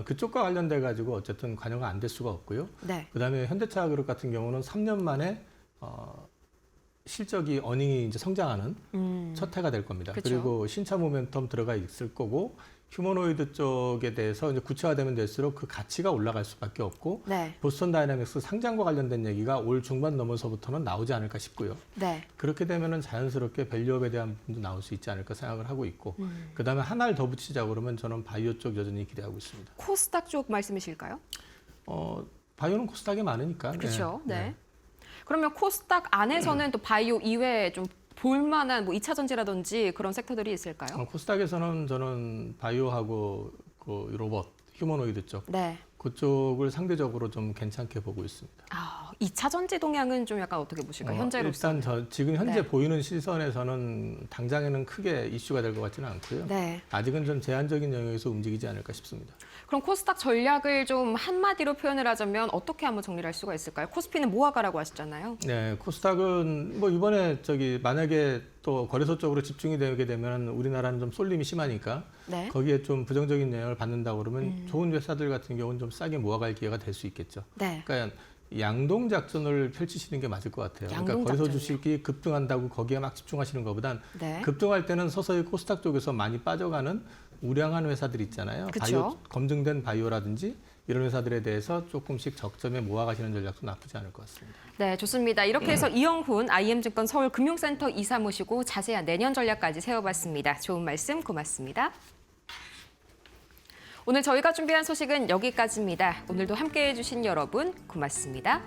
그쪽과 관련돼 가지고 어쨌든 관여가 안 될 수가 없고요. 네. 그다음에 현대차 그룹 같은 경우는 3년 만에 실적이 어닝이 이제 성장하는 첫 해가 될 겁니다. 그쵸. 그리고 신차 모멘텀 들어가 있을 거고 휴머노이드 쪽에 대해서 이제 구체화되면 될수록 그 가치가 올라갈 수밖에 없고 네. 보스턴 다이나믹스 상장과 관련된 얘기가 올 중반 넘어서부터는 나오지 않을까 싶고요. 네. 그렇게 되면은 자연스럽게 밸류업에 대한 부분도 나올 수 있지 않을까 생각을 하고 있고 그다음에 하나를 더 붙이자 그러면 저는 바이오 쪽 여전히 기대하고 있습니다. 코스닥 쪽 말씀이실까요? 바이오는 코스닥에 많으니까. 그렇죠. 네. 그러면 코스닥 안에서는 또 바이오 이외에 좀 볼만한 뭐 2차 전지라든지 그런 섹터들이 있을까요? 코스닥에서는 저는 바이오하고 그 로봇, 휴머노이드 쪽 네. 그쪽을 상대적으로 좀 괜찮게 보고 있습니다. 2차 전지 동향은 좀 약간 어떻게 보실까요? 현재로서. 일단 지금 현제 네. 보이는 시선에서는 당장에는 크게 이슈가 될 것 같지는 않고요. 네. 아직은 좀 제한적인 영역에서 움직이지 않을까 싶습니다. 그럼 코스닥 전략을 좀 한마디로 표현을 하자면 어떻게 한번 정리를 할 수가 있을까요? 코스피는 모아가라고 하셨잖아요. 네, 코스닥은 뭐 이번에 만약에 또 거래소 쪽으로 집중이 되게 되면 우리나라는 좀 쏠림이 심하니까 네. 거기에 좀 부정적인 영향을 받는다고 그러면 좋은 회사들 같은 경우는 좀 싸게 모아갈 기회가 될 수 있겠죠. 네. 그러니까 양동 작전을 펼치시는 게 맞을 것 같아요. 그러니까 양동 거래소 작전이요? 주식이 급등한다고 거기에 막 집중하시는 것보단 네. 급등할 때는 서서히 코스닥 쪽에서 많이 빠져가는 우량한 회사들 있잖아요. 그쵸. 바이오, 검증된 바이오라든지 이런 회사들에 대해서 조금씩 적점에 모아가시는 전략도 나쁘지 않을 것 같습니다. 네, 좋습니다. 이렇게 해서 이영훈 IM증권 서울금융센터 이사 모시고 자세한 내년 전략까지 세워봤습니다. 좋은 말씀 고맙습니다. 오늘 저희가 준비한 소식은 여기까지입니다. 오늘도 함께해 주신 여러분 고맙습니다.